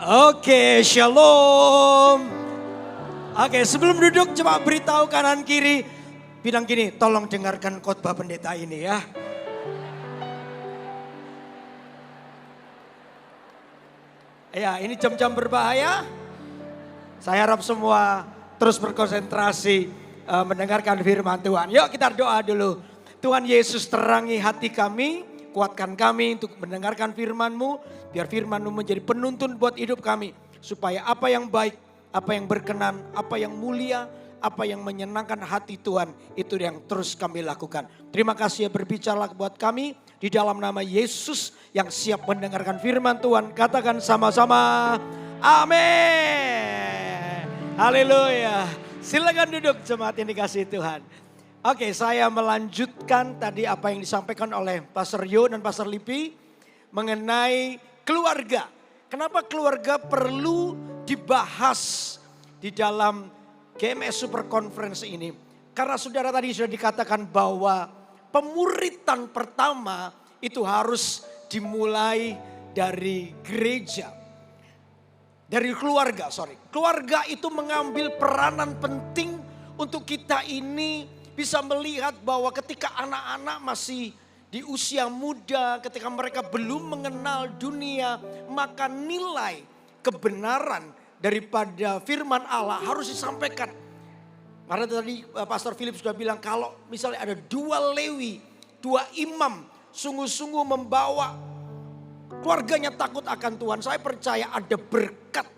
Oke, shalom. Oke, sebelum duduk coba beritahu kanan kiri. Bilang gini, tolong dengarkan khotbah pendeta ini ya. Ya, ini jam-jam berbahaya. Saya harap semua terus berkonsentrasi mendengarkan firman Tuhan. Yuk kita doa dulu. Tuhan Yesus, terangi hati kami, kuatkan kami untuk mendengarkan firman-Mu. Biar firman-Mu menjadi penuntun buat hidup kami. Supaya apa yang baik, apa yang berkenan, apa yang mulia, apa yang menyenangkan hati Tuhan, itu yang terus kami lakukan. Terima kasih ya, berbicara buat kami di dalam nama Yesus yang siap mendengarkan firman Tuhan. Katakan sama-sama, amin. Haleluya. Silakan duduk jemaat yang dikasihi Tuhan. Oke, saya melanjutkan tadi apa yang disampaikan oleh Pastor Yo dan Pastor Lipi mengenai keluarga. Kenapa keluarga perlu dibahas di dalam GMS Super Conference ini? Karena saudara tadi sudah dikatakan bahwa pemuritan pertama itu harus dimulai dari gereja. Dari keluarga, Keluarga itu mengambil peranan penting untuk kita ini bisa melihat bahwa ketika anak-anak masih di usia muda, ketika mereka belum mengenal dunia, maka nilai kebenaran daripada firman Allah harus disampaikan. Karena tadi Pastor Philip sudah bilang kalau misalnya ada dua Lewi, dua imam sungguh-sungguh membawa keluarganya takut akan Tuhan, saya percaya ada berkat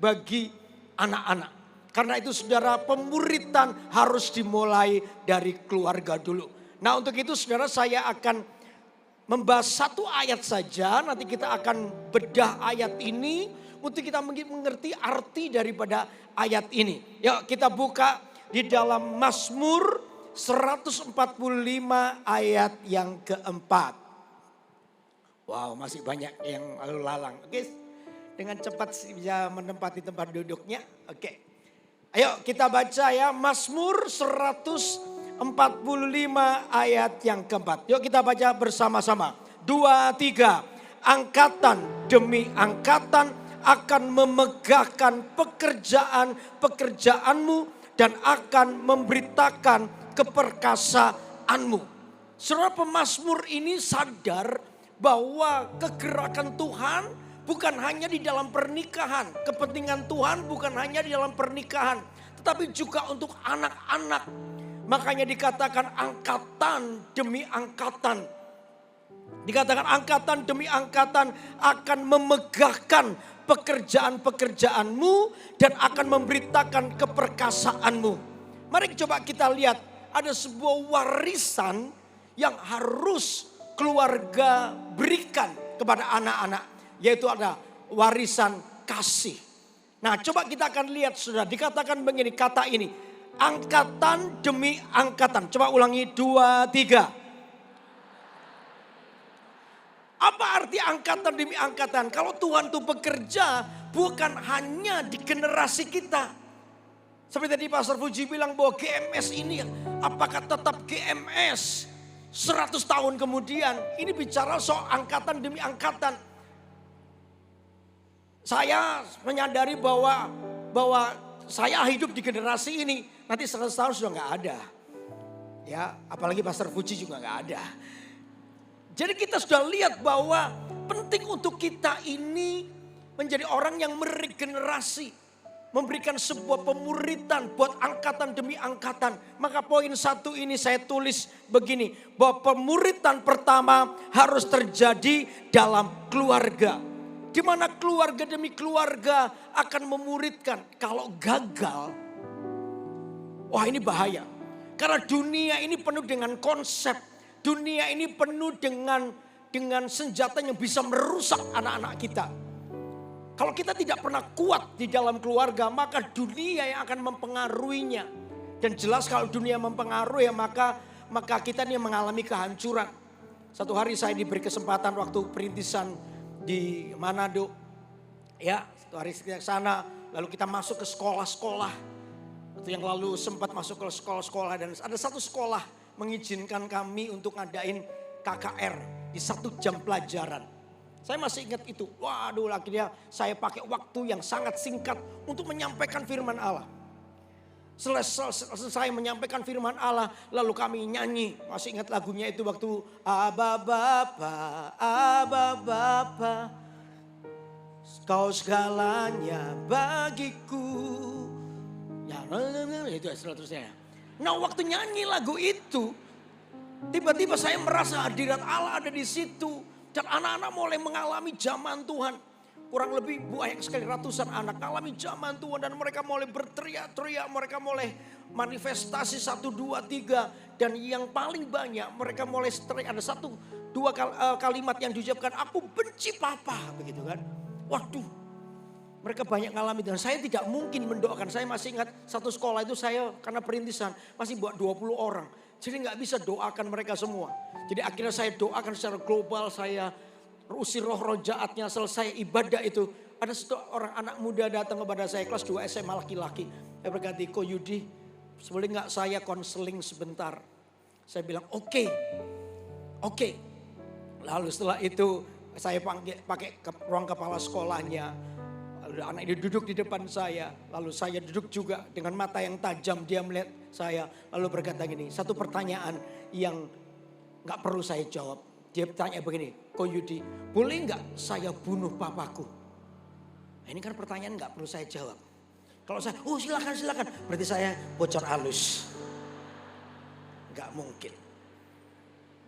bagi anak-anak. Karena itu saudara, pemuritan harus dimulai dari keluarga dulu. Nah untuk itu saudara, saya akan membahas satu ayat saja. Nanti kita akan bedah ayat ini untuk kita mengerti arti daripada ayat ini. Yuk kita buka di dalam Mazmur 145 ayat yang keempat. Wow, masih banyak yang lalu lalang. Oke, dengan cepat bisa menempati tempat duduknya. Oke, ayo kita baca ya, Mazmur 145 ayat yang keempat. Yuk kita baca bersama-sama. 2, 3. Angkatan demi angkatan akan memegahkan pekerjaanmu dan akan memberitakan keperkasaanmu. Saudara, pemazmur ini sadar bahwa kegerakan Tuhan bukan hanya di dalam pernikahan. Kepentingan Tuhan bukan hanya di dalam pernikahan, tetapi juga untuk anak-anak. Makanya dikatakan angkatan demi angkatan. Dikatakan angkatan demi angkatan akan memegahkan pekerjaan-pekerjaanmu dan akan memberitakan keperkasaanmu. Mari coba kita lihat, ada sebuah warisan yang harus keluarga berikan kepada anak-anak. Yaitu ada warisan kasih. Nah coba kita akan lihat sudah, dikatakan begini, kata ini. Angkatan demi angkatan. Coba ulangi 2, 3. Apa arti angkatan demi angkatan? Kalau Tuhan itu bekerja bukan hanya di generasi kita. Seperti tadi Pastor Puji bilang bahwa GMS ini apakah tetap GMS 100 tahun kemudian. Ini bicara soal angkatan demi angkatan. Saya menyadari bahwa saya hidup di generasi ini. Nanti 100 tahun sudah gak ada. Ya, apalagi Pastor Puji juga gak ada. Jadi kita sudah lihat bahwa penting untuk kita ini menjadi orang yang meregenerasi. Memberikan sebuah pemuritan buat angkatan demi angkatan. Maka poin 1 ini saya tulis begini. Bahwa pemuritan pertama harus terjadi dalam keluarga. Di mana keluarga demi keluarga akan memuridkan. Kalau gagal, wah ini bahaya. Karena dunia ini penuh dengan konsep. Dunia ini penuh dengan senjata yang bisa merusak anak-anak kita. Kalau kita tidak pernah kuat di dalam keluarga, maka dunia yang akan mempengaruhinya. Dan jelas kalau dunia mempengaruhi, maka kita ini mengalami kehancuran. Satu hari saya diberi kesempatan waktu perintisan di Manado. Ya, satu hari ke sana, lalu kita masuk ke sekolah-sekolah. Itu yang lalu sempat masuk ke sekolah-sekolah dan ada satu sekolah mengizinkan kami untuk ngadain KKR di 1 jam pelajaran. Saya masih ingat itu. Waduh, akhirnya saya pakai waktu yang sangat singkat untuk menyampaikan firman Allah. Selesai menyampaikan firman Allah, lalu kami nyanyi. Masih ingat lagunya itu waktu Aba Bapa, Kau segalanya bagiku. Ya, itu seterusnya. Nah, waktu nyanyi lagu itu, tiba-tiba saya merasa hadirat Allah ada di situ. Dan anak-anak mulai mengalami zaman Tuhan. Kurang lebih banyak sekali ratusan anak mengalami zaman Tuhan. Dan mereka mulai berteriak-teriak. Mereka mulai manifestasi 1, 2, 3. Dan yang paling banyak mereka mulai teriak. Ada 1, 2 kalimat yang diucapkan. Aku benci papa. Begitu kan. Waduh. Mereka banyak ngalami. Dan saya tidak mungkin mendoakan. Saya masih ingat satu sekolah itu saya karena perintisan. Masih buat 20 orang. Jadi nggak bisa doakan mereka semua. Jadi akhirnya saya doakan secara global, saya usir roh-roh jahatnya, selesai ibadah itu. Ada seorang anak muda datang kepada saya, kelas 2 SMA laki-laki. Saya berkata, Ko Yudi, boleh nggak saya konseling sebentar? Saya bilang oke. Lalu setelah itu saya pakai ruang kepala sekolahnya. Lalu anak ini duduk di depan saya. Lalu saya duduk juga dengan mata yang tajam. Dia melihat saya. Lalu berkata gini, satu pertanyaan yang gak perlu saya jawab. Dia tanya begini, Ko Yudi, boleh gak saya bunuh papaku? Nah, ini kan pertanyaan gak perlu saya jawab. Kalau saya, oh silakan. Berarti saya bocor halus. Gak mungkin.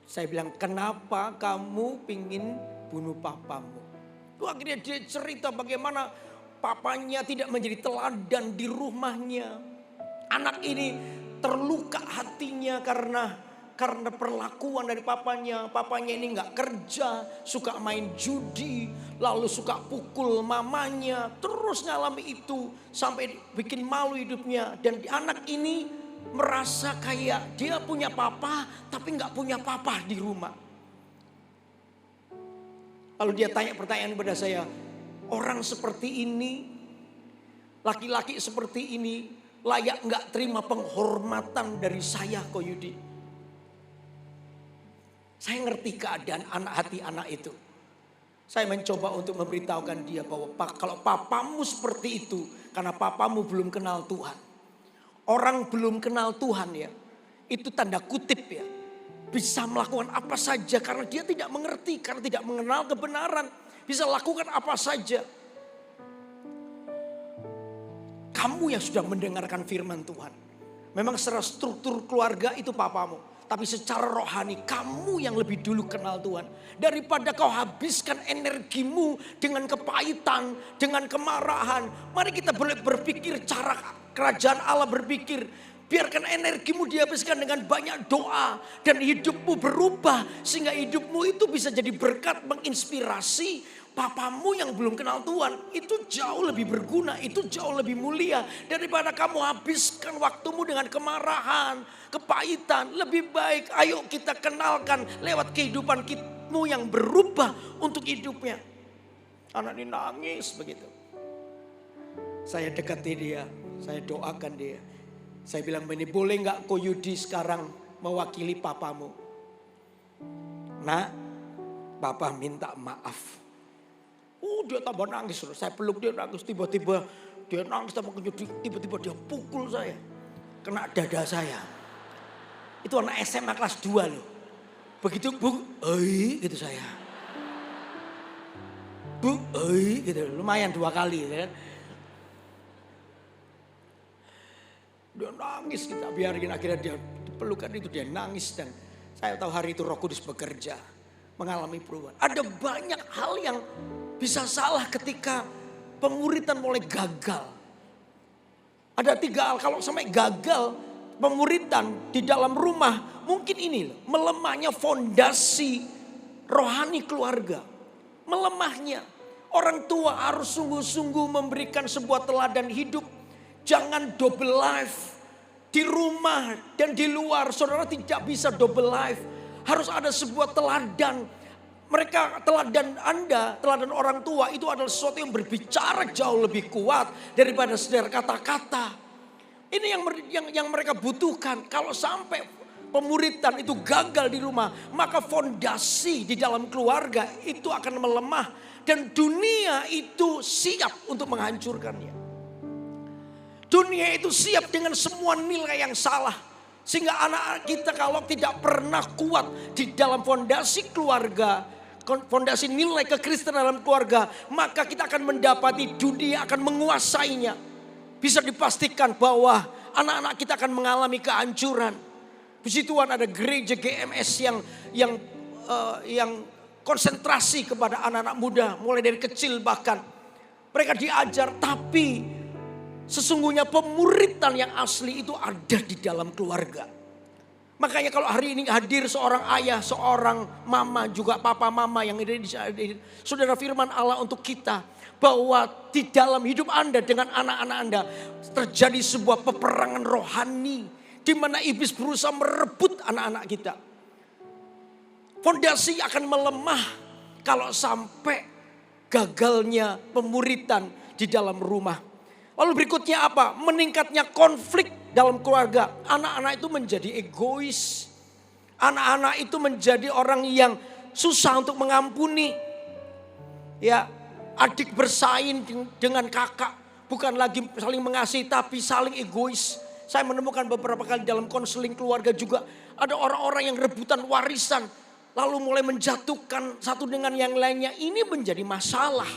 Saya bilang, kenapa kamu pingin bunuh papamu? Akhirnya dia cerita bagaimana papanya tidak menjadi teladan di rumahnya. Anak ini terluka hatinya karena perlakuan dari papanya. Papanya ini nggak kerja, suka main judi, lalu suka pukul mamanya. Terus ngalami itu sampai bikin malu hidupnya. Dan anak ini merasa kayak dia punya papa tapi nggak punya papa di rumah. Lalu dia tanya pertanyaan kepada saya, orang seperti ini, laki-laki seperti ini layak nggak terima penghormatan dari saya, Ko Yudi? Saya ngerti keadaan hati anak itu. Saya mencoba untuk memberitahukan dia bahwa kalau papamu seperti itu, karena papamu belum kenal Tuhan. Orang belum kenal Tuhan ya, itu tanda kutip ya. Bisa melakukan apa saja karena dia tidak mengerti, karena tidak mengenal kebenaran. Bisa lakukan apa saja. Kamu yang sudah mendengarkan firman Tuhan. Memang secara struktur keluarga itu papamu. Tapi secara rohani kamu yang lebih dulu kenal Tuhan. Daripada kau habiskan energimu dengan kepahitan, dengan kemarahan. Mari kita boleh berpikir cara kerajaan Allah berpikir. Biarkan energimu dihabiskan dengan banyak doa. Dan hidupmu berubah. Sehingga hidupmu itu bisa jadi berkat menginspirasi papamu yang belum kenal Tuhan. Itu jauh lebih berguna. Itu jauh lebih mulia. Daripada kamu habiskan waktumu dengan kemarahan, kepahitan. Lebih baik ayo kita kenalkan lewat kehidupan kitmu yang berubah untuk hidupnya. Anak ini nangis begitu. Saya dekati dia. Saya doakan dia. Saya bilang begini, boleh gak Ko Yudi sekarang mewakili papamu? Nak, papa minta maaf. Dia tambah nangis. Saya peluk dia nangis, tiba-tiba dia nangis tambah kenyut, tiba-tiba dia pukul saya. Kena dada saya. Itu anak SMA kelas 2 loh. Begitu bu, gitu saya. Bu, gitu, lumayan 2 kali kan. Dia nangis, kita biarin, akhirnya dia pelukan itu, dia nangis. Dan saya tahu hari itu Roh Kudus bekerja, mengalami perubahan. Ada banyak hal yang bisa salah ketika pemuritan mulai gagal. Ada 3 hal, kalau sampai gagal pemuritan di dalam rumah, mungkin ini loh, melemahnya fondasi rohani keluarga. Melemahnya, orang tua harus sungguh-sungguh memberikan sebuah teladan hidup. Jangan double life. Di rumah dan di luar saudara tidak bisa double life. Harus ada sebuah teladan. Mereka teladan Anda, teladan orang tua itu adalah sesuatu yang berbicara jauh lebih kuat daripada sekedar kata-kata. Ini yang mereka butuhkan. Kalau sampai pemuritan itu gagal di rumah, maka fondasi di dalam keluarga itu akan melemah. Dan dunia itu siap untuk menghancurkannya. Dunia itu siap dengan semua nilai yang salah. Sehingga anak-anak kita kalau tidak pernah kuat di dalam fondasi keluarga, fondasi nilai kekristenan dalam keluarga, maka kita akan mendapati dunia akan menguasainya. Bisa dipastikan bahwa anak-anak kita akan mengalami kehancuran. Puji Tuhan ada gereja GMS yang konsentrasi kepada anak-anak muda mulai dari kecil bahkan. Mereka diajar, tapi sesungguhnya pemuritan yang asli itu ada di dalam keluarga. Makanya kalau hari ini hadir seorang ayah, seorang mama, juga papa mama yang ada di sini, saudara, firman Allah untuk kita bahwa di dalam hidup Anda dengan anak-anak Anda terjadi sebuah peperangan rohani di mana iblis berusaha merebut anak-anak kita. Fondasi akan melemah kalau sampai gagalnya pemuritan di dalam rumah. Lalu berikutnya apa? Meningkatnya konflik dalam keluarga. Anak-anak itu menjadi egois. Anak-anak itu menjadi orang yang susah untuk mengampuni. Ya, adik bersaing dengan kakak. Bukan lagi saling mengasihi tapi saling egois. Saya menemukan beberapa kali dalam konseling keluarga juga. Ada orang-orang yang rebutan warisan. Lalu mulai menjatuhkan satu dengan yang lainnya. Ini menjadi masalah.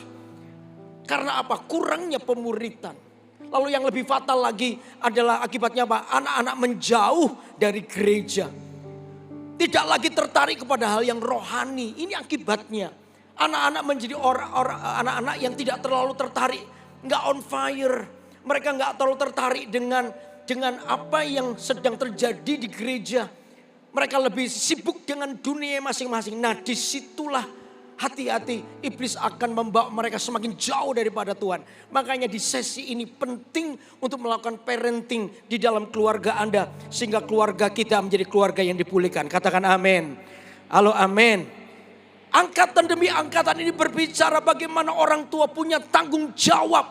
Karena apa? Kurangnya pemuritan. Lalu yang lebih fatal lagi adalah akibatnya apa? Anak-anak menjauh dari gereja. Tidak lagi tertarik kepada hal yang rohani. Ini akibatnya. Anak-anak menjadi anak-anak yang tidak terlalu tertarik. Nggak on fire. Mereka nggak terlalu tertarik dengan apa yang sedang terjadi di gereja. Mereka lebih sibuk dengan dunia masing-masing. Nah, disitulah hati-hati, iblis akan membawa mereka semakin jauh daripada Tuhan. Makanya di sesi ini penting untuk melakukan parenting di dalam keluarga Anda. Sehingga keluarga kita menjadi keluarga yang dipulihkan. Katakan amin. Halo, amin. Angkatan demi angkatan ini berbicara bagaimana orang tua punya tanggung jawab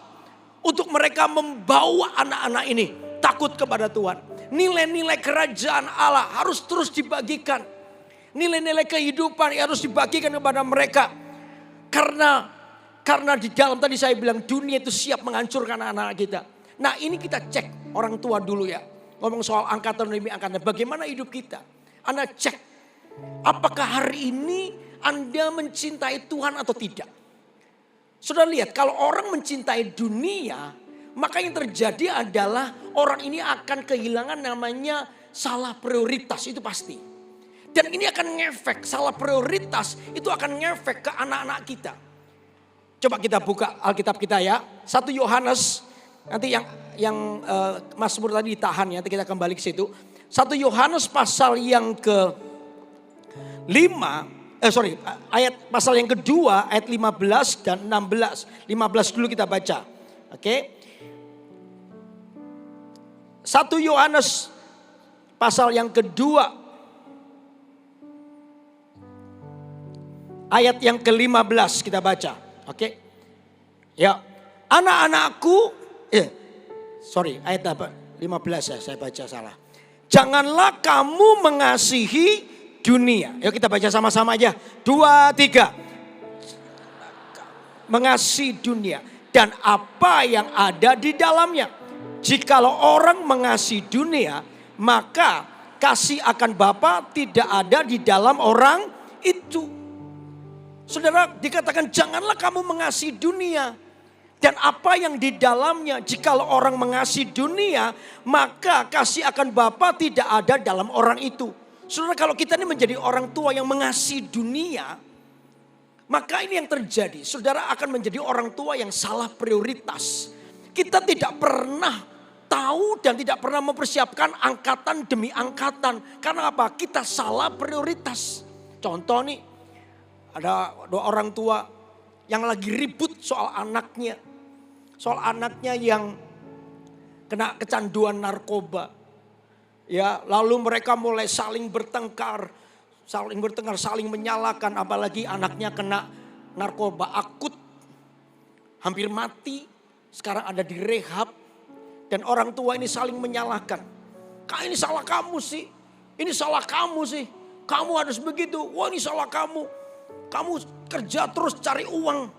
untuk mereka membawa anak-anak ini takut kepada Tuhan. Nilai-nilai kerajaan Allah harus terus dibagikan. Nilai-nilai kehidupan harus dibagikan kepada mereka. Karena di dalam tadi saya bilang dunia itu siap menghancurkan anak-anak kita. Nah, ini kita cek orang tua dulu ya. Ngomong soal angkatan demi angkatan. Bagaimana hidup kita? Anda cek. Apakah hari ini Anda mencintai Tuhan atau tidak? Sudah lihat kalau orang mencintai dunia, maka yang terjadi adalah orang ini akan kehilangan namanya salah prioritas, itu pasti. Dan ini akan ngefek, salah prioritas itu akan ngefek ke anak-anak kita. Coba kita buka Alkitab kita ya. 1 Yohanes, nanti yang Mazmur tadi ditahan ya, nanti kita kembali ke situ. 1 Yohanes pasal yang ayat pasal yang kedua ayat 15 dan 16. 15 dulu kita baca. Oke. 1 Yohanes pasal yang kedua ayat yang ke-15 kita baca. Oke. Ya. Anak-anakku, ayat apa? 15 ya, saya baca salah. Janganlah kamu mengasihi dunia. Yuk kita baca sama-sama aja. 2, 3. Mengasihi dunia dan apa yang ada di dalamnya. Jikalau orang mengasihi dunia, maka kasih akan Bapa tidak ada di dalam orang itu. Saudara, dikatakan janganlah kamu mengasihi dunia dan apa yang di dalamnya. Jikalau orang mengasihi dunia, maka kasih akan Bapa tidak ada dalam orang itu. Saudara, kalau kita ini menjadi orang tua yang mengasihi dunia, maka ini yang terjadi. Saudara akan menjadi orang tua yang salah prioritas. Kita tidak pernah tahu dan tidak pernah mempersiapkan angkatan demi angkatan. Karena apa? Kita salah prioritas. Contoh nih, ada 2 orang tua yang lagi ribut soal anaknya. Soal anaknya yang kena kecanduan narkoba. Ya, lalu mereka mulai saling bertengkar, saling menyalahkan. Apalagi anaknya kena narkoba akut, hampir mati. Sekarang ada di rehab. Dan orang tua ini saling menyalahkan. Kak, ini salah kamu sih. Ini salah kamu sih. Kamu harus begitu. Wah ini salah kamu. Kamu kerja terus cari uang.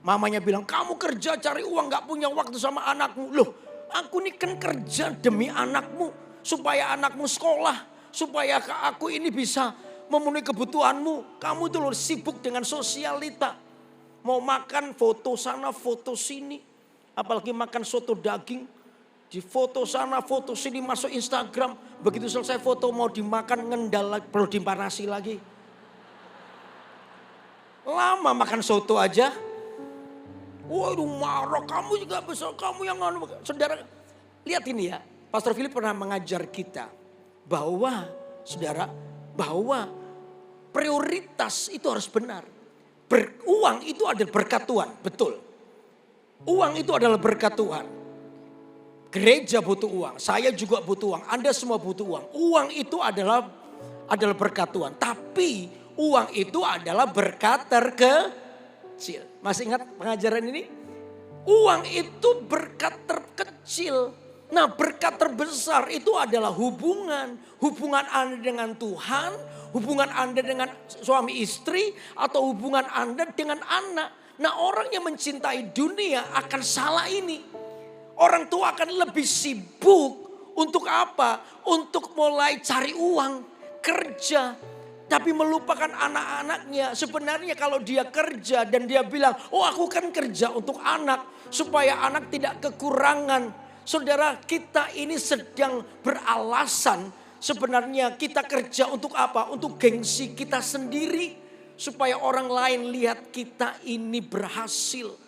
Mamanya bilang kamu kerja cari uang gak punya waktu sama anakmu. Loh aku ini kan kerja demi anakmu. Supaya anakmu sekolah. Supaya aku ini bisa memenuhi kebutuhanmu. Kamu tuh loh sibuk dengan sosialita. Mau makan foto sana foto sini. Apalagi makan soto daging. Di foto sana, foto sini, masuk Instagram. Begitu selesai foto mau dimakan ngendal, perlu dipanasi lagi. Lama makan soto aja. Waduh marah, kamu juga besar, kamu yang anu. Saudara, lihat ini ya. Pastor Philip pernah mengajar kita. Bahwa, saudara, bahwa prioritas itu harus benar. Uang itu adalah berkat Tuhan, betul. Uang itu adalah berkat Tuhan. Gereja butuh uang, saya juga butuh uang, Anda semua butuh uang. Uang itu adalah berkat Tuhan. Tapi uang itu adalah berkat terkecil. Masih ingat pengajaran ini? Uang itu berkat terkecil. Nah berkat terbesar itu adalah hubungan. Hubungan Anda dengan Tuhan, hubungan Anda dengan suami istri, atau hubungan Anda dengan anak. Nah orang yang mencintai dunia akan salah ini. Orang tua akan lebih sibuk untuk apa? Untuk mulai cari uang, kerja. Tapi melupakan anak-anaknya. Sebenarnya kalau dia kerja dan dia bilang, oh aku kan kerja untuk anak. Supaya anak tidak kekurangan. Saudara kita ini sedang beralasan. Sebenarnya kita kerja untuk apa? Untuk gengsi kita sendiri. Supaya orang lain lihat kita ini berhasil.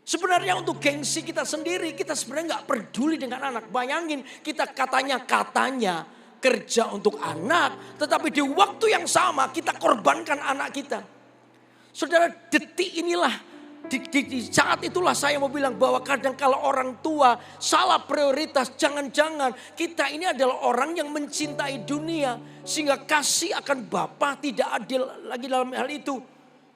Sebenarnya untuk gengsi kita sendiri, kita sebenarnya gak peduli dengan anak. Bayangin kita katanya kerja untuk anak. Tetapi di waktu yang sama kita korbankan anak kita. Saudara detik inilah, di saat itulah saya mau bilang bahwa kadang kalau orang tua salah prioritas. Jangan-jangan kita ini adalah orang yang mencintai dunia. Sehingga kasih akan Bapa tidak adil lagi dalam hal itu.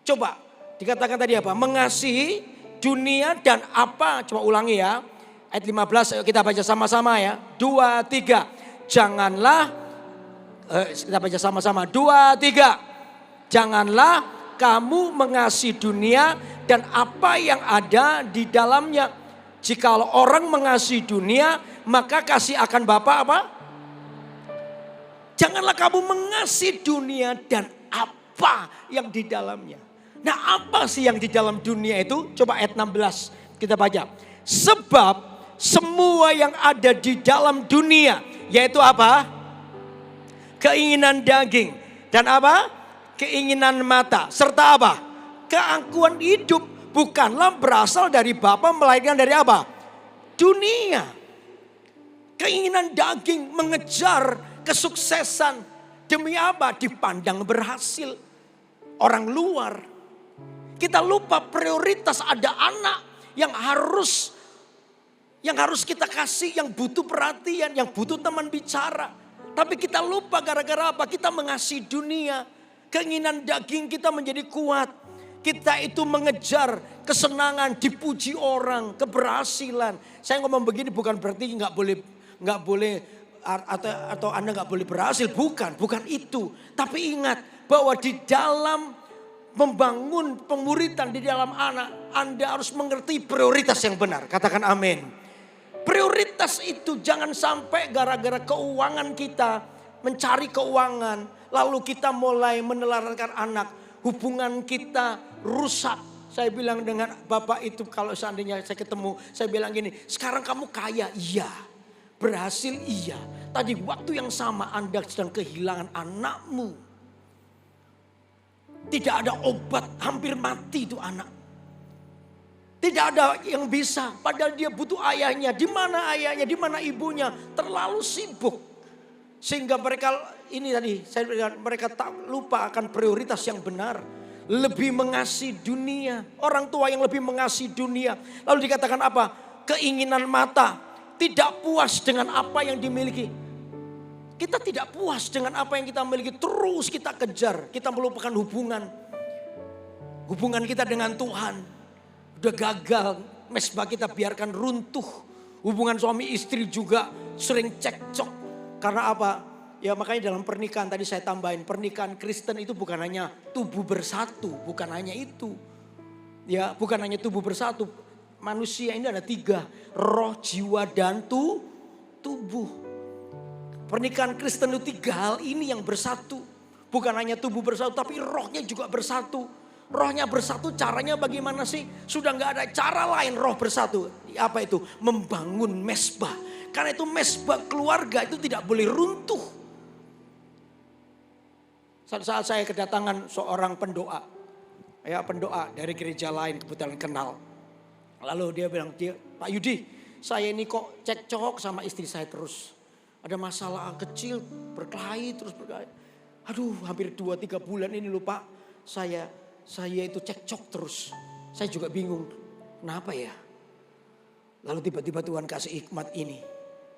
Coba dikatakan tadi apa? Mengasihi dunia dan apa? Coba ulangi ya. Ayat 15 ayo kita baca sama-sama ya. 2, 3. Janganlah. Kita baca sama-sama. 2, 3. Janganlah kamu mengasihi dunia dan apa yang ada di dalamnya. Jikalau orang mengasihi dunia maka kasih akan Bapa apa? Janganlah kamu mengasihi dunia dan apa yang di dalamnya. Nah apa sih yang di dalam dunia itu? Coba ayat 16 kita baca. Sebab semua yang ada di dalam dunia. Yaitu apa? Keinginan daging. Dan apa? Keinginan mata. Serta apa? Keangkuhan hidup. Bukanlah berasal dari Bapa melainkan dari apa? Dunia. Keinginan daging mengejar kesuksesan. Demi apa? Dipandang berhasil. Orang luar. Kita lupa prioritas ada anak yang harus kita kasih, yang butuh perhatian, yang butuh teman bicara. Tapi kita lupa gara-gara apa? Kita mengasihi dunia. Keinginan daging kita menjadi kuat. Kita itu mengejar kesenangan, dipuji orang, keberhasilan. Saya ngomong begini bukan berarti nggak boleh atau Anda nggak boleh berhasil. Bukan itu. Tapi ingat bahwa di dalam membangun pemuritan di dalam anak, Anda harus mengerti prioritas yang benar. Katakan amin. Prioritas itu jangan sampai gara-gara keuangan kita, mencari keuangan, lalu kita mulai menelantarkan anak. Hubungan kita rusak. Saya bilang dengan bapak itu kalau seandainya saya ketemu, saya bilang gini, sekarang kamu kaya, iya. Berhasil, iya. Tadi waktu yang sama Anda sedang kehilangan anakmu. Tidak ada obat, hampir mati itu anak. Tidak ada yang bisa, padahal dia butuh ayahnya. Di mana ayahnya, di mana ibunya? Terlalu sibuk. Sehingga mereka ini tadi, saya bilang mereka tak lupa akan prioritas yang benar. Lebih mengasihi dunia. Orang tua yang lebih mengasihi dunia. Lalu dikatakan apa? Keinginan mata. Tidak puas dengan apa yang dimiliki. Kita tidak puas dengan apa yang kita miliki. Terus kita kejar. Kita melupakan hubungan. Hubungan kita dengan Tuhan. Udah gagal. Mesbah kita biarkan runtuh. Hubungan suami istri juga sering cekcok. Karena apa? Ya makanya dalam pernikahan tadi saya tambahin, pernikahan Kristen itu bukan hanya tubuh bersatu, bukan hanya itu. Ya bukan hanya tubuh bersatu, manusia ini ada 3, roh, jiwa, dan tubuh. Pernikahan Kristen itu 3 hal ini yang bersatu. Bukan hanya tubuh bersatu tapi rohnya juga bersatu. Rohnya bersatu caranya bagaimana sih? Sudah gak ada cara lain roh bersatu. Apa itu? Membangun mesbah. Karena itu mesbah keluarga itu tidak boleh runtuh. Saat saya kedatangan seorang pendoa. Ya pendoa dari gereja lain kebetulan kenal. Lalu dia bilang, Pak Yudi saya ini kok cekcok sama istri saya terus. Ada masalah kecil berkelahi terus berkelahi. Aduh hampir 2-3 bulan ini loh Pak. Saya itu cekcok terus. Saya juga bingung kenapa ya. Lalu tiba-tiba Tuhan kasih hikmat ini.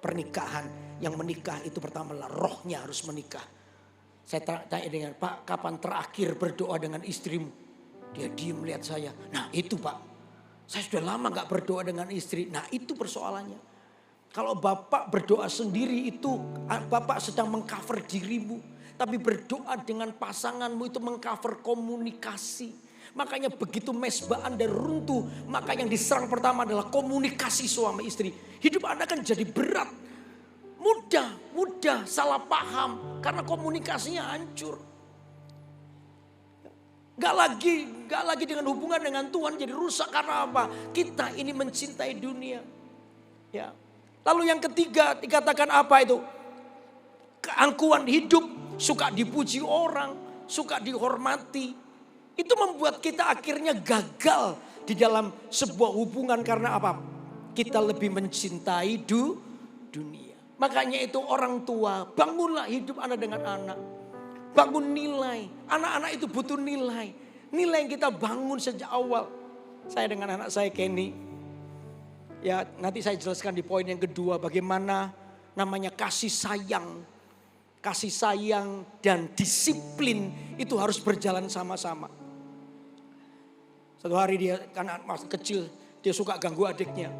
Pernikahan yang menikah itu pertama lah rohnya harus menikah. Saya tanya dengan Pak kapan terakhir berdoa dengan istrimu? Dia diam melihat saya. Nah itu Pak. Saya sudah lama gak berdoa dengan istri. Nah itu persoalannya. Kalau Bapak berdoa sendiri itu Bapak sedang mengcover dirimu. Tapi berdoa dengan pasanganmu itu mengcover komunikasi. Makanya begitu mesbah Anda runtuh. Maka yang diserang pertama adalah komunikasi suami istri. Hidup Anda kan jadi berat. Mudah salah paham. Karena komunikasinya hancur. Gak lagi dengan hubungan dengan Tuhan jadi rusak. Karena apa? Kita ini mencintai dunia. Ya. Lalu yang ketiga dikatakan apa itu? Keangkuhan hidup. Suka dipuji orang. Suka dihormati. Itu membuat kita akhirnya gagal di dalam sebuah hubungan. Karena apa? Kita lebih mencintai dunia. Makanya itu orang tua, bangunlah hidup Anda dengan anak. Bangun nilai. Anak-anak itu butuh nilai. Nilai yang kita bangun sejak awal. Saya dengan anak saya Kenny. Ya nanti saya jelaskan di poin yang kedua. Bagaimana namanya kasih sayang. Kasih sayang dan disiplin itu harus berjalan sama-sama. Satu hari dia kan masih kecil. Dia suka ganggu adiknya.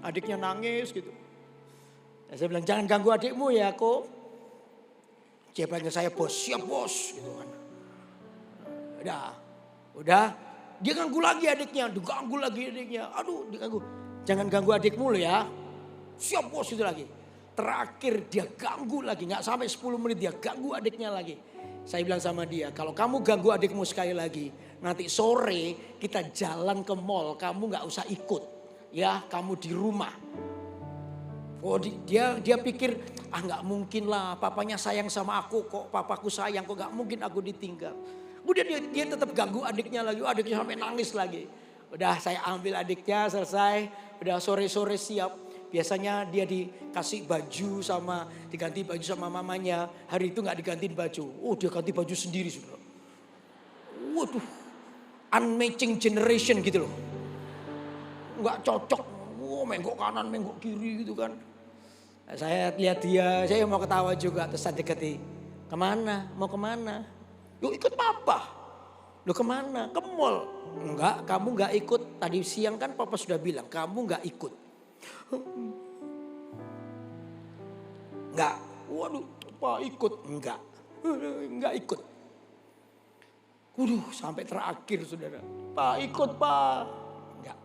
Adiknya nangis gitu. Saya bilang jangan ganggu adikmu ya kok. Dia panggil saya bos, siap bos gitu kan. Udah. Dia ganggu lagi adiknya, diganggu lagi adiknya. Aduh diganggu. Jangan ganggu adikmu loh ya. Siap bos itu lagi. Terakhir dia ganggu lagi, gak sampai 10 menit dia ganggu adiknya lagi. Saya bilang sama dia, kalau kamu ganggu adikmu sekali lagi. Nanti sore kita jalan ke mall, kamu gak usah ikut. Ya kamu di rumah. Oh dia pikir nggak mungkin lah papanya sayang sama aku kok papaku sayang kok nggak mungkin aku ditinggal. Kemudian dia tetap ganggu adiknya lagi, adiknya sampai nangis lagi. Udah saya ambil adiknya selesai, udah sore-sore siap. Biasanya dia dikasih baju diganti baju sama mamanya. Hari itu nggak digantiin baju, dia ganti baju sendiri sudah. Waduh, unmatching generation gitu loh, nggak cocok. Menggok kanan, menggok kiri gitu kan. Saya lihat dia, saya mau ketawa juga. Terus saya dekati. Kemana? Mau kemana? Yuk ikut papa. Lu kemana? Ke mall. Enggak, kamu enggak ikut. Tadi siang kan papa sudah bilang, kamu enggak ikut. Enggak. Waduh, pak ikut. Enggak ikut. Waduh, sampai terakhir saudara. Pak ikut pak. Enggak.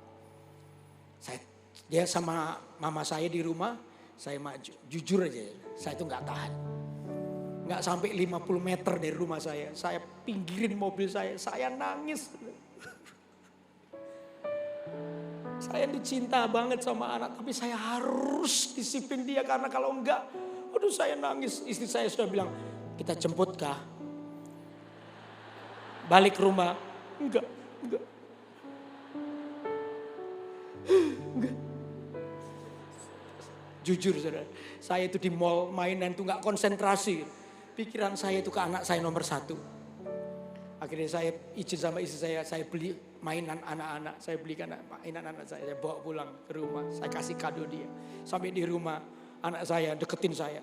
Dia sama mama saya di rumah, saya maju. Jujur aja, saya itu gak tahan. Gak sampai 50 meter dari rumah saya pinggirin mobil saya nangis. Saya dicinta banget sama anak, tapi saya harus disiplin dia karena kalau enggak, aduh saya nangis. Istri saya sudah bilang, kita jemput kah? Balik ke rumah, enggak. Jujur saudara, saya itu di mall mainan itu gak konsentrasi. Pikiran saya itu ke anak saya nomor 1. Akhirnya saya izin sama istri saya beli mainan anak-anak. Saya belikan mainan anak saya bawa pulang ke rumah. Saya kasih kado dia. Sampai di rumah anak saya deketin saya.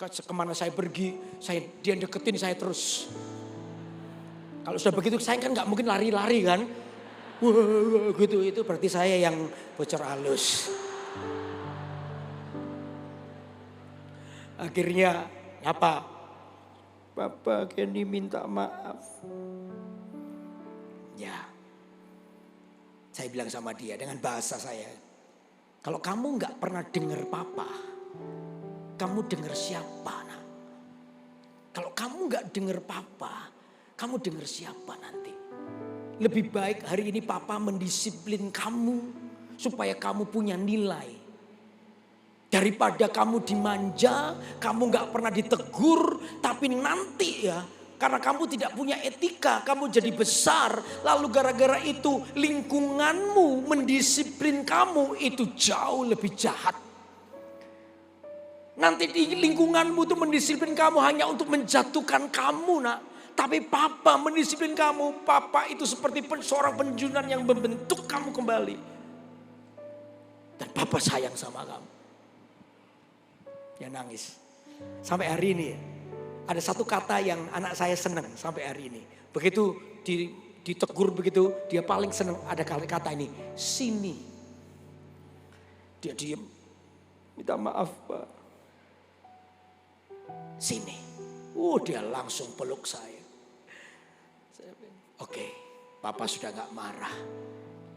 Kemana saya pergi, dia deketin saya terus. Kalau sudah begitu saya kan gak mungkin lari-lari kan. Wah, gitu itu berarti saya yang bocor halus. Akhirnya apa? Papa Kenny minta maaf. Ya, saya bilang sama dia dengan bahasa saya. Kalau kamu gak pernah dengar papa, kamu dengar siapa? Nah? Kalau kamu gak dengar papa, kamu dengar siapa nanti? Lebih baik hari ini papa mendisiplin kamu supaya kamu punya nilai. Daripada kamu dimanja, kamu gak pernah ditegur, tapi nanti ya, karena kamu tidak punya etika, kamu jadi besar. Lalu gara-gara itu lingkunganmu mendisiplin kamu, itu jauh lebih jahat. Nanti di lingkunganmu itu mendisiplin kamu hanya untuk menjatuhkan kamu, nak. Tapi papa mendisiplin kamu. Papa itu seperti seorang penjunan yang membentuk kamu kembali. Dan papa sayang sama kamu. Dia nangis. Sampai hari ini ada satu kata yang anak saya senang sampai hari ini. Begitu ditegur begitu, dia paling senang ada kata ini. Sini. Dia diem. Minta maaf, Pak. Sini. Dia langsung peluk saya. Oke, papa sudah gak marah.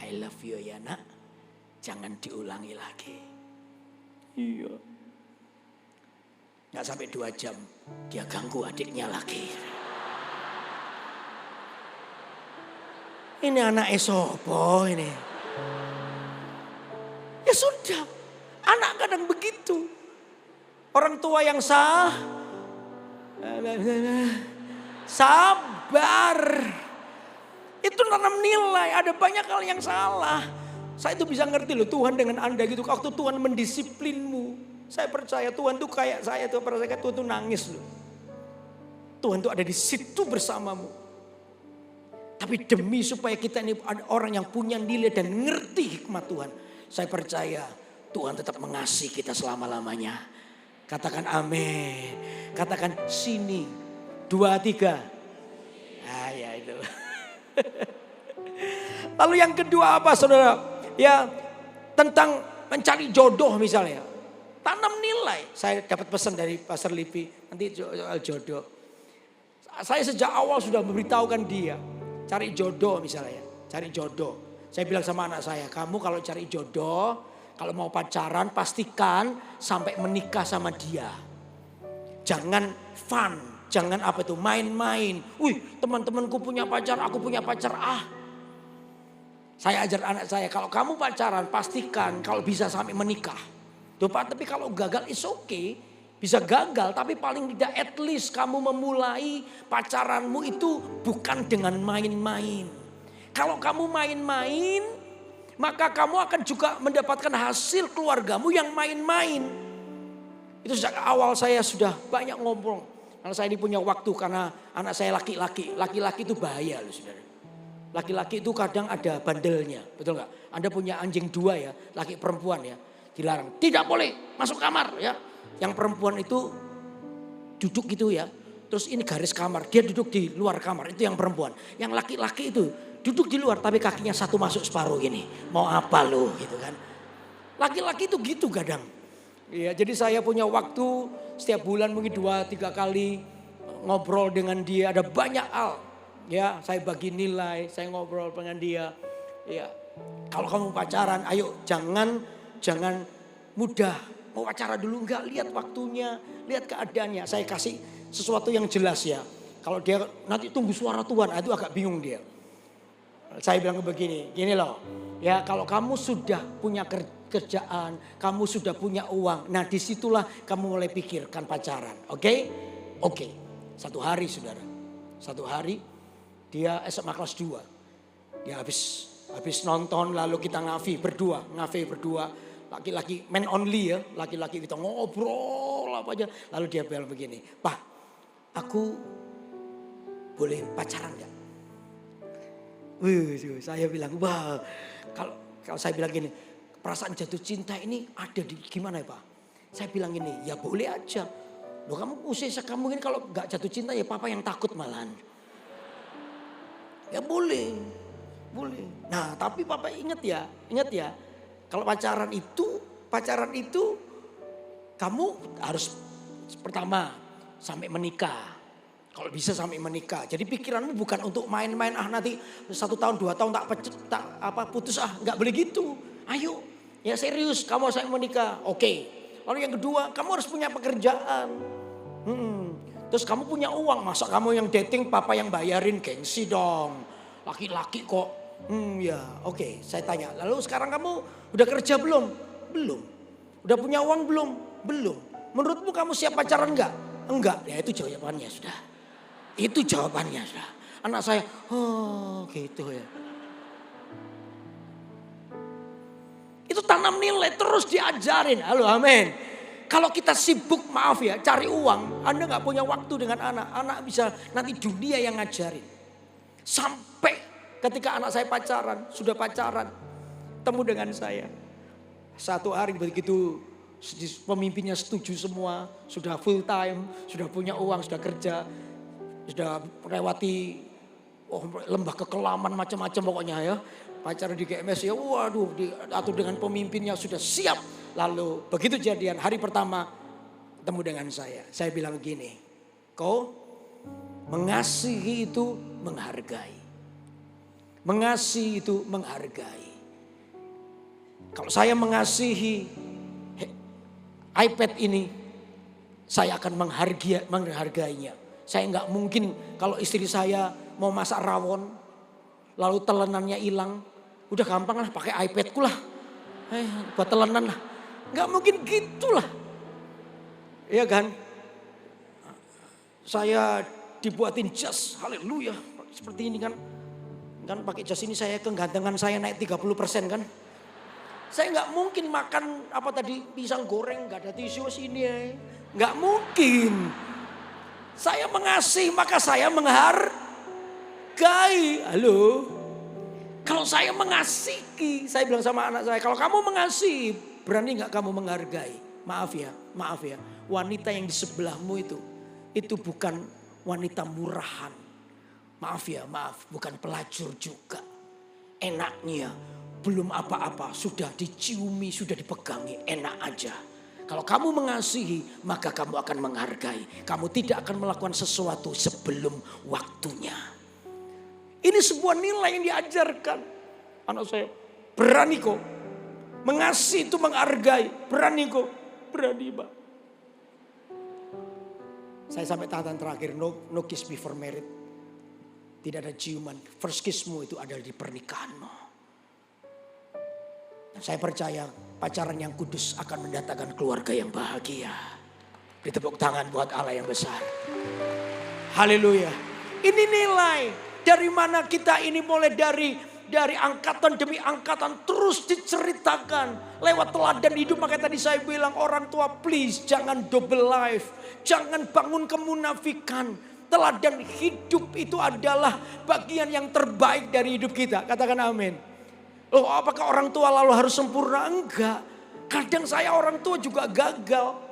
I love you ya nak. Jangan diulangi lagi. Iya. Gak sampai 2 jam, dia ganggu adiknya lagi. Ini anak esopo ini. Ya sudah, anak kadang begitu. Orang tua yang sabar. Itu tanam nilai, ada banyak hal yang salah. Saya itu bisa ngerti loh Tuhan dengan Anda gitu. Waktu Tuhan mendisiplinmu. Saya percaya Tuhan tuh kayak saya tuh pada saat Tuhan tuh nangis loh. Tuhan tuh ada di situ bersamamu. Tapi demi supaya kita ini ada orang yang punya nilai dan ngerti hikmat Tuhan. Saya percaya Tuhan tetap mengasihi kita selama-lamanya. Katakan amin. Katakan sini. 2, 3. Ah ya itu. Lalu yang kedua apa saudara? Ya tentang mencari jodoh misalnya. Tanam nilai. Saya dapat pesan dari Pastor Lipi. Nanti soal jodoh. Saya sejak awal sudah memberitahukan dia. Cari jodoh misalnya. Cari jodoh. Saya bilang sama anak saya. Kamu kalau cari jodoh. Kalau mau pacaran pastikan sampai menikah sama dia. Jangan fun. Jangan apa itu main-main. Wih teman-temanku punya pacar. Aku punya pacar. Saya ajar anak saya. Kalau kamu pacaran pastikan kalau bisa sampai menikah. Tapi kalau gagal is okay. Bisa gagal tapi paling tidak at least kamu memulai pacaranmu itu bukan dengan main-main. Kalau kamu main-main maka kamu akan juga mendapatkan hasil keluargamu yang main-main. Itu sejak awal saya sudah banyak ngobrol. Karena saya ini punya waktu karena anak saya laki-laki. Laki-laki itu bahaya loh saudara. Laki-laki itu kadang ada bandelnya, betul nggak? Anda punya anjing 2 ya, laki perempuan ya. Dilarang, tidak boleh masuk kamar ya. Yang perempuan itu duduk gitu ya. Terus ini garis kamar, dia duduk di luar kamar, itu yang perempuan. Yang laki-laki itu duduk di luar tapi kakinya satu masuk separuh gini. Mau apa lo gitu kan. Laki-laki itu gitu kadang. Ya, jadi saya punya waktu setiap bulan mungkin 2-3 kali ngobrol dengan dia. Ada banyak hal. Ya, saya bagi nilai, saya ngobrol dengan dia. Ya, kalau kamu pacaran, ayo jangan mudah. Mau pacaran dulu enggak, lihat waktunya, lihat keadaannya. Saya kasih sesuatu yang jelas ya. Kalau dia nanti tunggu suara Tuhan, itu agak bingung dia. Saya bilang begini, gini loh. Ya kalau kamu sudah punya kerjaan, kamu sudah punya uang. Nah disitulah kamu mulai pikirkan pacaran. Oke? Oke. Satu hari saudara. Satu hari dia SMA kelas 2. Dia habis nonton lalu kita ngafe berdua. Laki-laki man only ya, laki-laki kita ngobrol apa aja. Lalu dia bilang begini, Pak aku boleh pacaran gak? Saya bilang wah kalau saya bilang gini, perasaan jatuh cinta ini ada di gimana ya Pak? Saya bilang gini, ya boleh aja. Loh kamu usia kamu ini kalau gak jatuh cinta ya papa yang takut malahan. Ya boleh. Nah tapi papa ingat ya. Kalau pacaran itu kamu harus Pertama, sampai menikah. Kalau bisa sampai menikah. Jadi pikiranmu bukan untuk main-main, nanti 1 tahun 2 tahun tak putus, nggak boleh gitu. Ayo, ya serius kamu sampai menikah. Oke. Lalu yang kedua, kamu harus punya pekerjaan. Terus kamu punya uang, masa kamu yang dating papa yang bayarin, gengsi dong. Laki-laki kok. Ya oke, saya tanya. Lalu sekarang kamu udah kerja belum? Belum. Udah punya uang belum? Belum. Menurutmu kamu siap pacaran enggak? Enggak, ya itu jawabannya sudah. Itu jawabannya sudah. Anak saya, gitu ya. Itu tanam nilai, terus diajarin. Halo, amin. Kalau kita sibuk, maaf ya, cari uang, Anda gak punya waktu dengan anak. Anak bisa nanti dunia yang ngajarin. Sampai ketika anak saya pacaran, sudah pacaran, temu dengan saya. Satu hari begitu pemimpinnya setuju semua, sudah full time, sudah punya uang, sudah kerja, sudah melewati lembah kekelaman macam-macam pokoknya ya. Pacaran di GMS ya, waduh, diatur dengan pemimpinnya sudah siap. Lalu begitu jadian hari pertama ketemu dengan saya bilang gini, kau mengasihi itu menghargai. Mengasihi itu menghargai. Kalau saya mengasihi iPad ini, saya akan menghargainya. Saya nggak mungkin kalau istri saya mau masak rawon, lalu telenannya hilang, udah gampang lah pakai iPadku lah, buat telenan lah. Nggak mungkin gitulah, iya kan? Saya dibuatin jas, haleluya, seperti ini kan pakai jas ini saya kegantengan saya naik 30% kan. Saya nggak mungkin makan pisang goreng nggak ada tisu sini ya, nggak mungkin. Saya mengasihi maka saya menghargai. Halo. Kalau saya mengasihi, saya bilang sama anak saya, kalau kamu mengasihi, berani nggak kamu menghargai? Maaf ya. Wanita yang di sebelahmu itu bukan wanita murahan. Maaf, bukan pelacur juga. Enaknya belum apa-apa, sudah diciumi, sudah dipegangi, enak aja. Kalau kamu mengasihi, maka kamu akan menghargai. Kamu tidak akan melakukan sesuatu sebelum waktunya. Ini sebuah nilai yang diajarkan. Anak saya, berani kok. Mengasihi itu menghargai. Berani kok. Berani, Pak. Saya sampai tahatan terakhir, no kiss before married. Tidak ada ciuman. First kissmu itu adalah di pernikahanmu. Dan saya percaya pacaran yang kudus akan mendatangkan keluarga yang bahagia. Ditepuk tangan buat Allah yang besar. Haleluya. Ini nilai. Dari mana kita ini mulai dari angkatan demi angkatan terus diceritakan lewat teladan hidup. Makanya tadi saya bilang orang tua please jangan double life. Jangan bangun kemunafikan. Teladan hidup itu adalah bagian yang terbaik dari hidup kita. Katakan amin. Loh, apakah orang tua lalu harus sempurna? Enggak. Kadang saya orang tua juga gagal.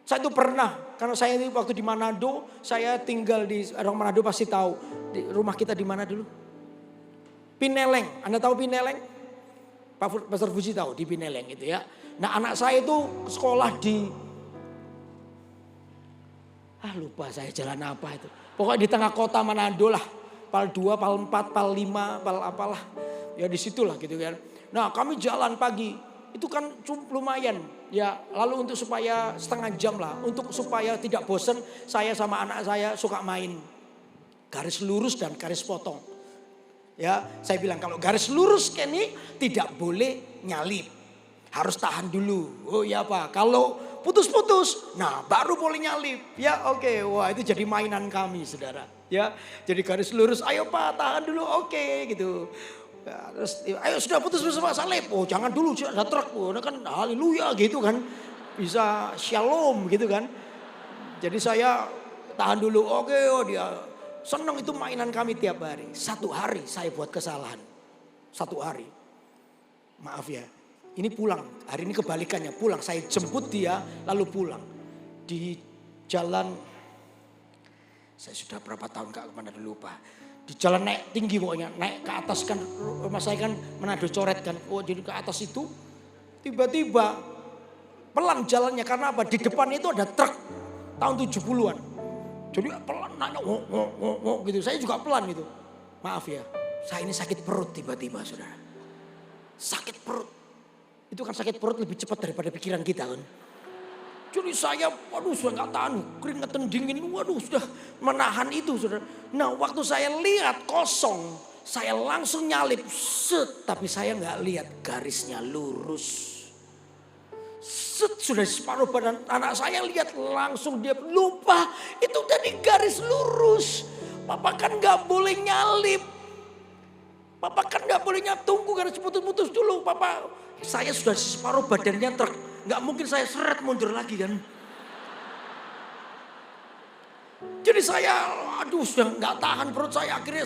Saya itu pernah, karena saya ini waktu di Manado, saya tinggal di orang Manado pasti tahu. Di rumah kita di mana dulu? Pineleng, Anda tahu Pineleng? Pak Pastor Fuji tahu di Pineleng itu ya. Nah anak saya itu sekolah di, lupa saya jalan apa itu. Pokoknya di tengah kota Manado lah. Pal 2, Pal 4, Pal 5, Pal apalah. Ya di situlah gitu kan. Nah kami jalan pagi. Itu kan lumayan ya, lalu untuk supaya setengah jam lah, untuk supaya tidak bosan, saya sama anak saya suka main garis lurus dan garis potong. Ya, saya bilang kalau garis lurus ini tidak boleh nyalip, harus tahan dulu. Oh ya Pak, kalau putus-putus, nah baru boleh nyalip. Ya oke, wah itu jadi mainan kami saudara. Ya, jadi garis lurus, ayo Pak tahan dulu, oke gitu. Ya, terus, ayo sudah putus bersama salib. Oh jangan dulu, ada truk. Oh, kan haleluya gitu kan. Bisa shalom gitu kan. Jadi saya tahan dulu. Oke, dia senang itu mainan kami tiap hari. Satu hari saya buat kesalahan. Satu hari. Maaf ya. Ini pulang. Hari ini kebalikannya. Pulang. Saya jemput dia lalu pulang. Di jalan. Saya sudah berapa tahun gak kemana dulu Pak. Di jalan naik tinggi pokoknya, naik ke atas kan, rumah saya kan Manado Coret kan. Oh jadi ke atas itu tiba-tiba Pelan jalannya karena apa? Di depan itu ada truk tahun 70-an. Jadi pelan nanya gitu. Saya juga pelan gitu. Maaf ya, saya ini sakit perut tiba-tiba saudara. Sakit perut. Itu kan sakit perut lebih cepat daripada pikiran kita kan. Jadi saya waduh sudah gak tahan. Keringetan dingin waduh sudah menahan itu saudara. Nah waktu saya lihat kosong. Saya langsung nyalip. Set, tapi saya gak lihat garisnya lurus. Set, sudah separuh badan anak saya lihat langsung dia lupa itu tadi garis lurus. Papa kan gak boleh nyalip. Papa kan gak boleh tunggu garis putus-putus dulu. Papa, saya sudah separuh badannya truk. Gak mungkin saya seret mundur lagi kan. Jadi saya aduh sudah gak tahan perut saya. Akhirnya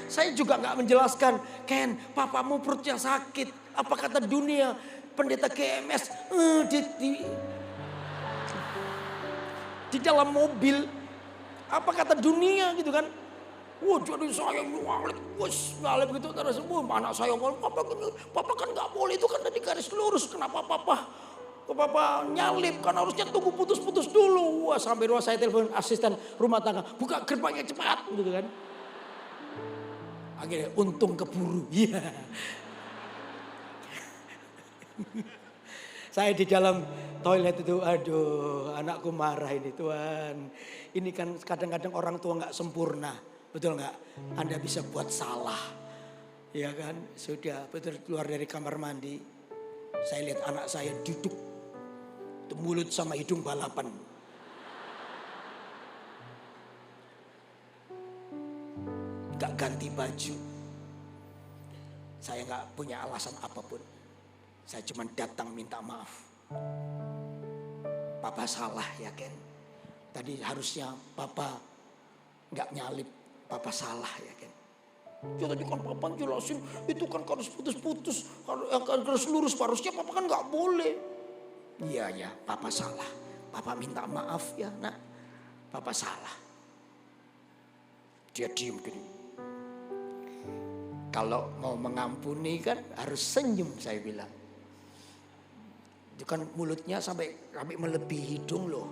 saya juga gak menjelaskan. Ken, papamu perutnya sakit. Apa kata dunia? Pendeta GMS di dalam mobil. Apa kata dunia gitu kan. Wah jadi saya nyalip gitu. Terus anak saya ngomong, papa kan gak boleh itu kan tadi garis lurus. Kenapa papa nyalip kan harusnya tunggu putus-putus dulu. Wah sampai rumah saya telepon asisten rumah tangga. Buka gerbangnya cepat gitu kan. Akhirnya untung keburu. Iya. Saya di dalam toilet itu, aduh anakku marah ini Tuhan. Ini kan kadang-kadang orang tua gak sempurna, betul gak? Anda bisa buat salah, ya kan? Sudah betul keluar dari kamar mandi, saya lihat anak saya duduk, itu mulut sama hidung balapan. Gak ganti baju, saya gak punya alasan apapun. Saya cuma datang minta maaf. Papa salah ya Ken. Tadi harusnya papa gak nyalip. Papa salah ya Ken. Ya tadi kan papa jelasin itu kan harus putus-putus. Harus lurus harusnya papa kan gak boleh. Iya papa salah. Papa minta maaf ya nak. Papa salah. Dia diem gini. Kalau mau mengampuni kan harus senyum saya bilang. Itu kan mulutnya sampai melebihi hidung loh.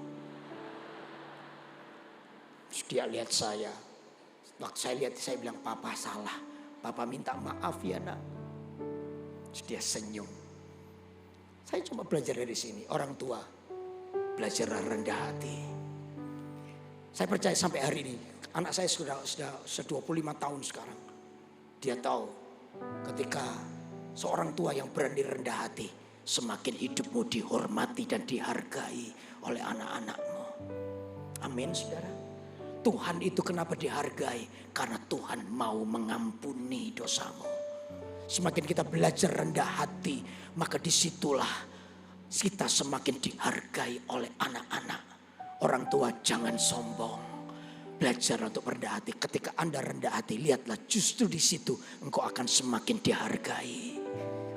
Terus dia lihat saya. Waktu saya lihat saya bilang papa salah. Papa minta maaf ya nak. Terus dia senyum. Saya cuma belajar dari sini. Orang tua belajar rendah hati. Saya percaya sampai hari ini. Anak saya sudah 25 tahun sekarang. Dia tahu ketika seorang tua yang berani rendah hati. Semakin hidupmu dihormati dan dihargai oleh anak-anakmu. Amin saudara. Tuhan itu kenapa dihargai? Karena Tuhan mau mengampuni dosamu. Semakin kita belajar rendah hati, maka disitulah kita semakin dihargai oleh anak-anak. Orang tua jangan sombong. Belajar untuk rendah hati. Ketika Anda rendah hati, lihatlah justru di situ engkau akan semakin dihargai.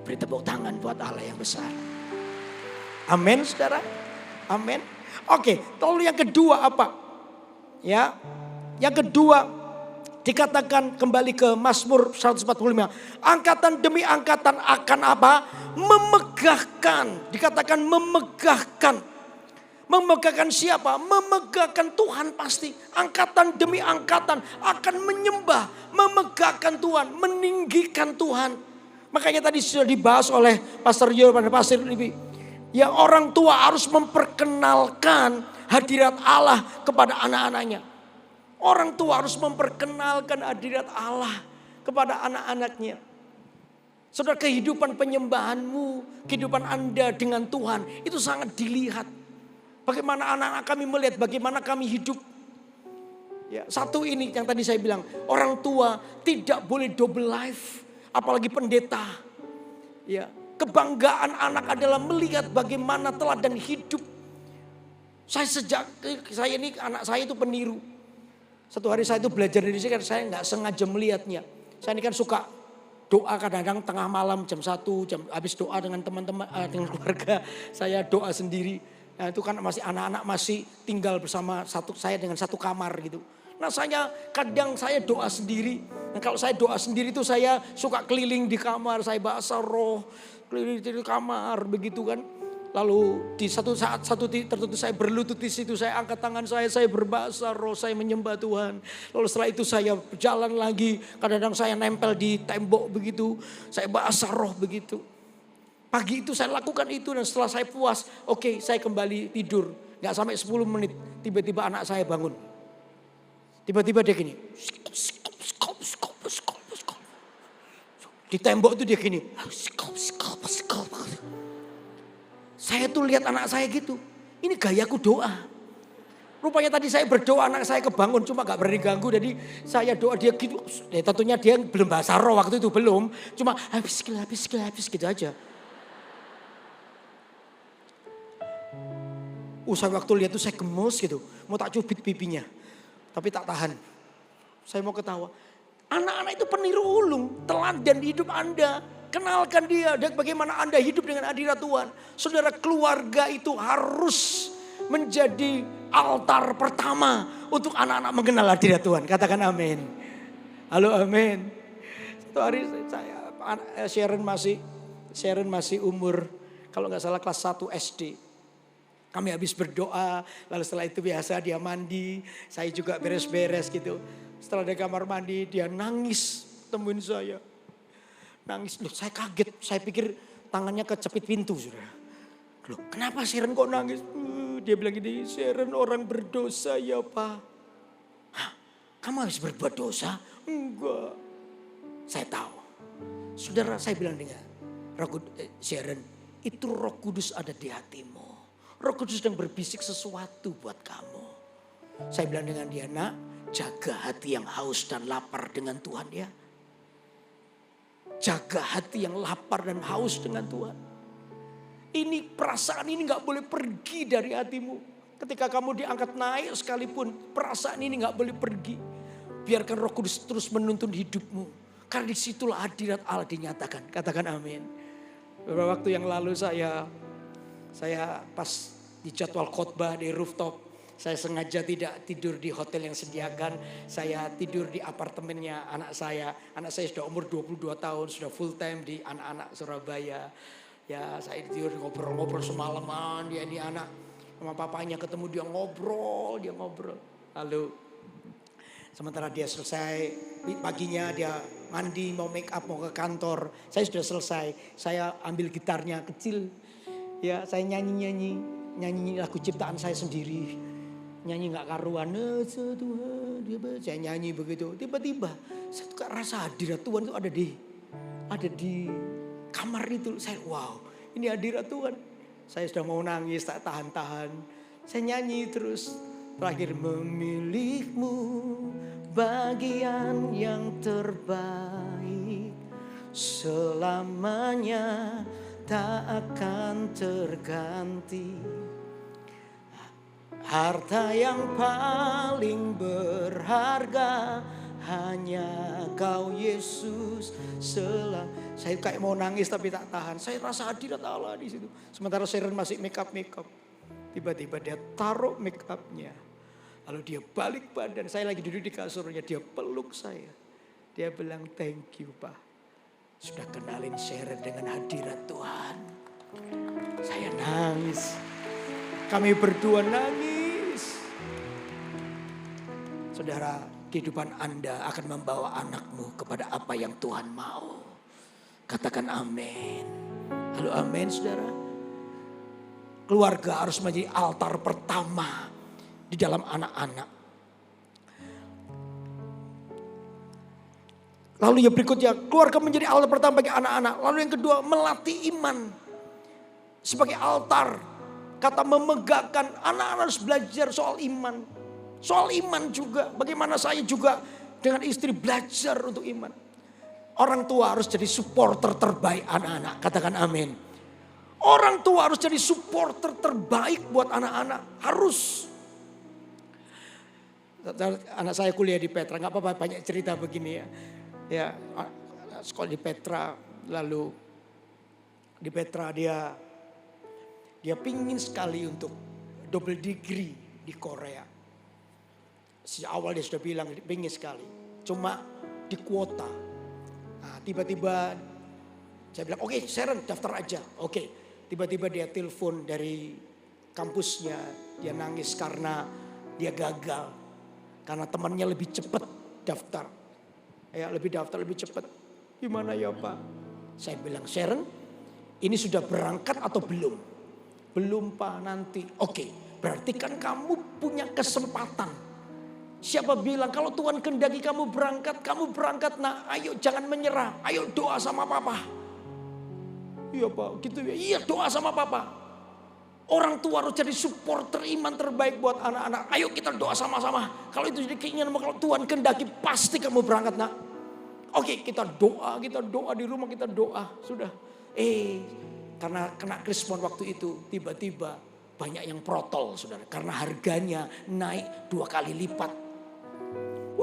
Beri tepuk tangan buat Allah yang besar. Amin saudara. Amin. Oke, lalu yang kedua apa? Ya, yang kedua dikatakan kembali ke Mazmur 145. Angkatan demi angkatan akan apa? Memegahkan. Dikatakan memegahkan. Memegahkan siapa? Memegahkan Tuhan pasti. Angkatan demi angkatan akan menyembah. Memegahkan Tuhan. Meninggikan Tuhan. Makanya tadi sudah dibahas oleh Pastor Yo pada Pastor Lipi. Ya orang tua harus memperkenalkan hadirat Allah kepada anak-anaknya. Orang tua harus memperkenalkan hadirat Allah kepada anak-anaknya. Saudara, kehidupan penyembahanmu, kehidupan Anda dengan Tuhan itu sangat dilihat. Bagaimana anak-anak kami melihat bagaimana kami hidup. Ya, satu ini yang tadi saya bilang, orang tua tidak boleh double life. Apalagi pendeta, ya kebanggaan anak adalah melihat bagaimana teladan hidup. Saya ini anak saya itu peniru. Satu hari saya itu belajar dari sini, saya nggak sengaja melihatnya. Saya ini kan suka doa kadang-kadang tengah malam jam 1, habis doa dengan teman-teman, dengan keluarga saya doa sendiri. Nah itu kan masih anak-anak masih tinggal bersama saya dengan satu kamar gitu. Nah kadang saya doa sendiri. Nah kalau saya doa sendiri itu saya suka keliling di kamar. Saya bahasa roh, keliling di kamar begitu kan. Lalu di satu saat, satu titik tertentu saya berlutut di situ, saya angkat tangan saya berbahasa roh, saya menyembah Tuhan. Lalu setelah itu saya berjalan lagi, kadang-kadang saya nempel di tembok begitu, saya bahasa roh begitu. Pagi itu saya lakukan itu dan setelah saya puas, oke, saya kembali tidur. Gak sampai 10 menit, tiba-tiba anak saya bangun. Tiba-tiba dia gini, di tembok itu dia gini, saya tuh lihat anak saya gitu, ini gayaku doa. Rupanya tadi saya berdoa, anak saya kebangun, cuma gak berani ganggu. Jadi saya doa dia gitu, ya tentunya dia belum bahasa roh waktu itu, belum. Cuma habis gitu aja. Saya waktu lihat tuh saya gemes gitu, mau tak cubit pipinya. Tapi tak tahan, saya mau ketawa. Anak-anak itu peniru ulung, teladan di hidup Anda. Kenalkan dia dan bagaimana Anda hidup dengan hadirat Tuhan. Saudara, keluarga itu harus menjadi altar pertama untuk anak-anak mengenal hadirat Tuhan. Katakan amin. Halo, amin. Satu hari saya, Sharon masih umur kalau nggak salah kelas 1 SD. Kami habis berdoa, lalu setelah itu biasa dia mandi, saya juga beres-beres gitu. Setelah dari kamar mandi dia nangis temuin saya. Nangis, loh saya kaget, saya pikir tangannya kecepit pintu saudara. Loh kenapa Sharon kok nangis? Dia bilang gini, Sharon orang berdosa ya Pak. Hah, kamu habis berbuat dosa? Enggak. Saya tahu. Saudara saya bilang dengan Sharon, itu Roh Kudus ada di hatimu. Roh Kudus sedang berbisik sesuatu buat kamu. Saya bilang dengan dia, nak, jaga hati yang haus dan lapar dengan Tuhan ya. Jaga hati yang lapar dan haus dengan Tuhan. Ini perasaan ini gak boleh pergi dari hatimu. Ketika kamu diangkat naik sekalipun, perasaan ini gak boleh pergi. Biarkan Roh Kudus terus menuntun hidupmu. Karena disitulah hadirat Allah dinyatakan. Katakan amin. Beberapa waktu yang lalu saya pas di jadwal khotbah di rooftop. Saya sengaja tidak tidur di hotel yang sediakan. Saya tidur di apartemennya anak saya. Anak saya sudah umur 22 tahun, sudah full time di anak-anak Surabaya. Ya saya tidur ngobrol-ngobrol semalaman. Dia ini anak sama papanya ketemu dia ngobrol. Lalu sementara dia selesai paginya dia mandi mau make up mau ke kantor. Saya sudah selesai. Saya ambil gitarnya kecil. Ya saya nyanyi lagu ciptaan saya sendiri. Nyanyi gak karuan, Tuhan, saya nyanyi begitu. Tiba-tiba saya tuh rasa hadirat Tuhan itu ada di kamar itu. Saya wow, ini hadirat Tuhan. Saya sudah mau nangis, tak tahan-tahan. Saya nyanyi terus. Terakhir, memilihmu bagian yang terbaik. Selamanya tak akan terganti. Harta yang paling berharga hanya Kau Yesus. Saya kayak mau nangis tapi tak tahan. Saya rasa hadirat Allah di situ. Sementara Sharon masih make up. Tiba-tiba dia taruh make upnya. Lalu dia balik badan. Saya lagi duduk di kasurnya. Dia peluk saya. Dia bilang thank you Pak. Sudah kenalin Sharon dengan hadirat Tuhan. Saya nangis. Kami berdua nangis. Saudara, kehidupan Anda akan membawa anakmu kepada apa yang Tuhan mau. Katakan amin. Halo amin saudara. Keluarga harus menjadi altar pertama di dalam anak-anak. Lalu yang berikutnya, keluarga menjadi altar pertama bagi anak-anak. Lalu yang kedua, melatih iman sebagai altar. Kata memegahkan, anak-anak harus belajar soal iman. Soal iman juga, bagaimana saya juga dengan istri belajar untuk iman. Orang tua harus jadi supporter terbaik anak-anak, katakan amin. Orang tua harus jadi supporter terbaik buat anak-anak, harus. Anak saya kuliah di Petra, gak apa-apa banyak cerita begini ya. Ya, sekolah di Petra, lalu di Petra dia pingin sekali untuk double degree di Korea. Sejak awal dia sudah bilang pingin sekali. Cuma di kuota. Nah, tiba-tiba saya bilang oke, Sharon daftar aja. Oke. Tiba-tiba dia telepon dari kampusnya. Dia nangis karena dia gagal. Karena temannya lebih cepat daftar. Ya, lebih cepat. Gimana ya Pak? Saya bilang, Sharon, ini sudah berangkat atau belum? Belum Pak, nanti. Oke, berarti kan kamu punya kesempatan. Siapa bilang kalau Tuhan kehendaki kamu berangkat. Nah, ayo jangan menyerah. Ayo doa sama Papa. Iya Pak, gitu ya. Iya, doa sama Papa. Orang tua harus jadi supporter iman terbaik buat anak-anak. Ayo kita doa sama-sama. Kalau itu jadi keinginan, kalau Tuhan kehendaki pasti kamu berangkat nak. Oke, kita doa di rumah, kita doa. Sudah. Karena kena krispon waktu itu, tiba-tiba banyak yang protol saudara. Karena harganya naik 2 kali lipat.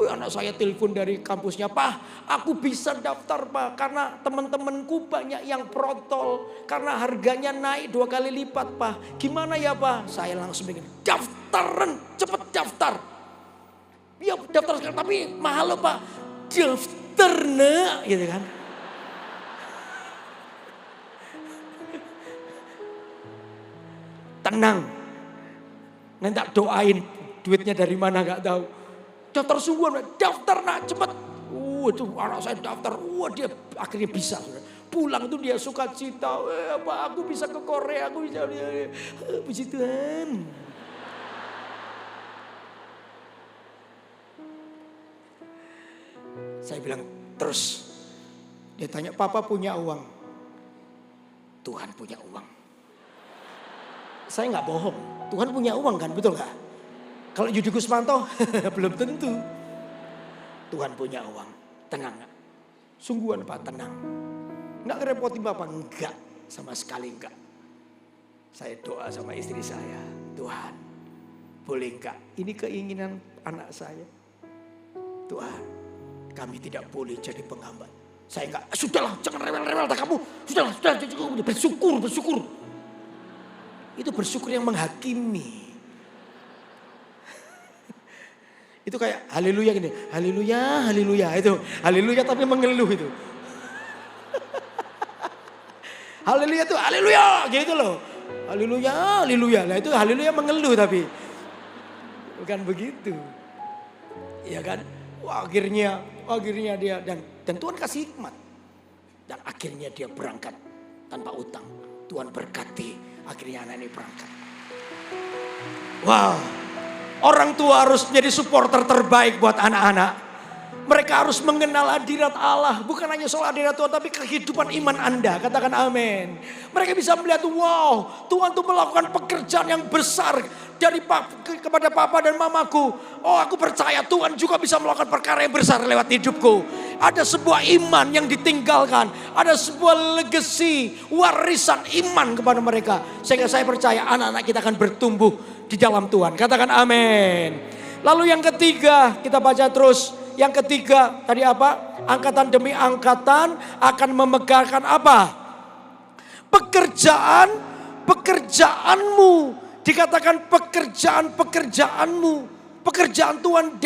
Anak saya telepon dari kampusnya, Pak, aku bisa daftar Pak. Karena teman-temanku banyak yang protol. Karena harganya naik 2 kali lipat Pak. Gimana ya Pak? Saya langsung bikin, daftaran, cepet daftar. Ya daftar sekarang, tapi mahal loh Pak. Daftar nak, gitu kan. Tenang. Nanti tak doain, duitnya dari mana gak tahu. Daftar sungguhan, daftar nak cepet. Itu anak saya daftar, dia akhirnya bisa. Pulang itu dia suka cita, Pak aku bisa ke Korea, aku bisa. Puji Tuhan. Saya bilang terus, dia tanya, Papa punya uang? Tuhan punya uang. Saya nggak bohong, Tuhan punya uang kan, betul nggak? Kalau Yudi Gusmanto belum tentu. Tuhan punya uang, tenang gak? Sungguhan Pak, tenang. Nggak ngerepotin Bapak, enggak, sama sekali enggak. Saya doa sama istri saya, Tuhan boleh enggak? Ini keinginan anak saya. Tuhan, kami tidak boleh jadi penghambat. Saya enggak, sudahlah jangan rewel-rewel dah kamu. Sudah bersyukur. Itu bersyukur yang menghakimi. Itu kayak haleluya gini, haleluya itu haleluya tapi mengeluh itu. Haleluya tuh haleluya gitu loh. Haleluya. Lah itu haleluya mengeluh tapi bukan begitu. Ya kan? Akhirnya dia dan Tuhan kasih hikmat. Dan akhirnya dia berangkat tanpa utang. Tuhan berkati, akhirnya anak ini berangkat. Wow. Orang tua harus menjadi supporter terbaik buat anak-anak. Mereka harus mengenal hadirat Allah. Bukan hanya soal hadirat Tuhan, tapi kehidupan iman Anda. Katakan amin. Mereka bisa melihat, wow, Tuhan tuh melakukan pekerjaan yang besar kepada papa dan mamaku. Oh, aku percaya Tuhan juga bisa melakukan perkara yang besar lewat hidupku. Ada sebuah iman yang ditinggalkan. Ada sebuah legacy, warisan iman kepada mereka. Sehingga saya percaya anak-anak kita akan bertumbuh di dalam Tuhan. Katakan amin. Lalu yang ketiga, kita baca terus. Yang ketiga, tadi apa? Angkatan demi angkatan akan memegahkan apa? Pekerjaanmu. Dikatakan pekerjaanmu. Pekerjaan Tuhan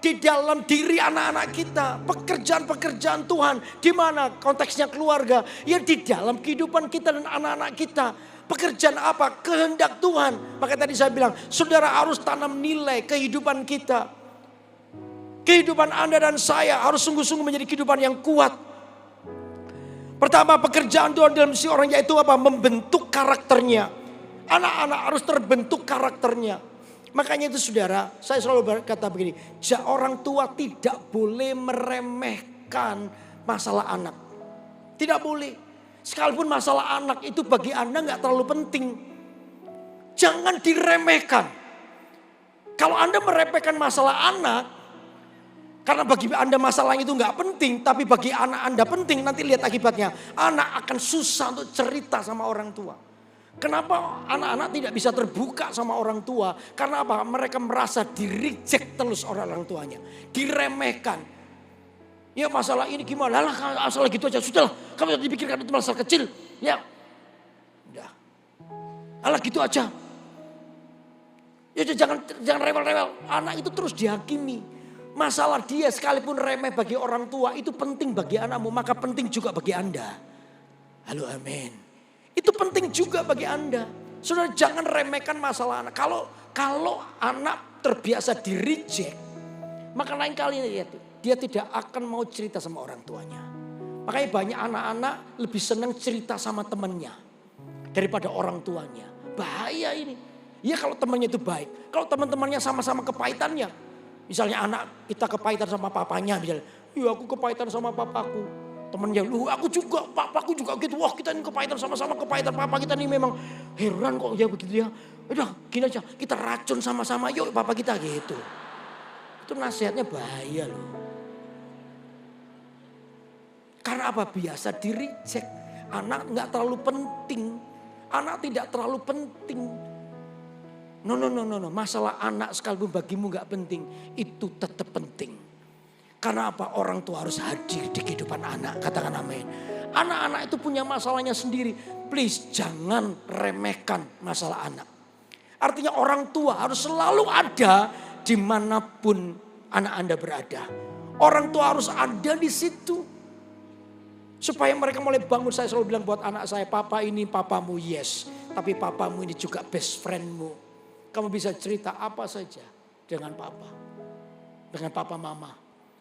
di dalam diri anak-anak kita. Pekerjaan Tuhan. Di mana konteksnya keluarga? Ya di dalam kehidupan kita dan anak-anak kita. Pekerjaan apa? Kehendak Tuhan. Maka tadi saya bilang, saudara harus tanam nilai kehidupan kita. Kehidupan Anda dan saya harus sungguh-sungguh menjadi kehidupan yang kuat. Pertama, pekerjaan Tuhan dalam si orang yaitu apa? Membentuk karakternya. Anak-anak harus terbentuk karakternya. Makanya itu saudara, saya selalu berkata begini, orang tua tidak boleh meremehkan masalah anak. Tidak boleh. Sekalipun masalah anak itu bagi Anda gak terlalu penting. Jangan diremehkan. Kalau Anda meremehkan masalah anak, karena bagi Anda masalah itu gak penting, tapi bagi anak Anda penting, nanti lihat akibatnya. Anak akan susah untuk cerita sama orang tua. Kenapa anak-anak tidak bisa terbuka sama orang tua? Karena apa? Mereka merasa di-reject terus orang tuanya. Diremehkan. Ya masalah ini gimana? Lah masalah gitu aja. Sudahlah, kamu jangan dipikirkan itu masalah kecil. Ya. Udah. Alah gitu aja. Ya jangan rewel-rewel. Anak itu terus dihakimi. Masalah dia sekalipun remeh bagi orang tua itu penting bagi anakmu. Maka penting juga bagi Anda. Halo amin. Itu penting juga bagi Anda. Saudara jangan remehkan masalah anak. Kalau anak terbiasa di reject, maka lain kali dia tidak akan mau cerita sama orang tuanya. Makanya banyak anak-anak lebih senang cerita sama temannya daripada orang tuanya. Bahaya ini. Ya kalau temannya itu baik. Kalau teman-temannya sama-sama kepahitannya. Misalnya anak kita kepahitan sama papanya. Misalnya, ya aku kepahitan sama papaku. Temennya, aku juga, papaku juga gitu. Wah kita ini kepahitan sama-sama kepahitan. Papa kita ini memang heran kok ya begitu ya. Udah gini aja, kita racun sama-sama yuk papa kita gitu. Itu nasihatnya bahaya loh. Karena apa? Biasa di reject. Anak gak terlalu penting. Anak tidak terlalu penting. No. Masalah anak sekalipun bagimu gak penting. Itu tetap penting. Karena apa? Orang tua harus hadir di kehidupan anak. Katakan amin. Anak-anak itu punya masalahnya sendiri. Please jangan remehkan masalah anak. Artinya orang tua harus selalu ada dimanapun anak Anda berada. Orang tua harus ada di situ. Supaya mereka mulai bangun. Saya selalu bilang buat anak saya, papa ini papamu, yes. Tapi papamu ini juga best friendmu. Kamu bisa cerita apa saja dengan papa. Dengan papa mama.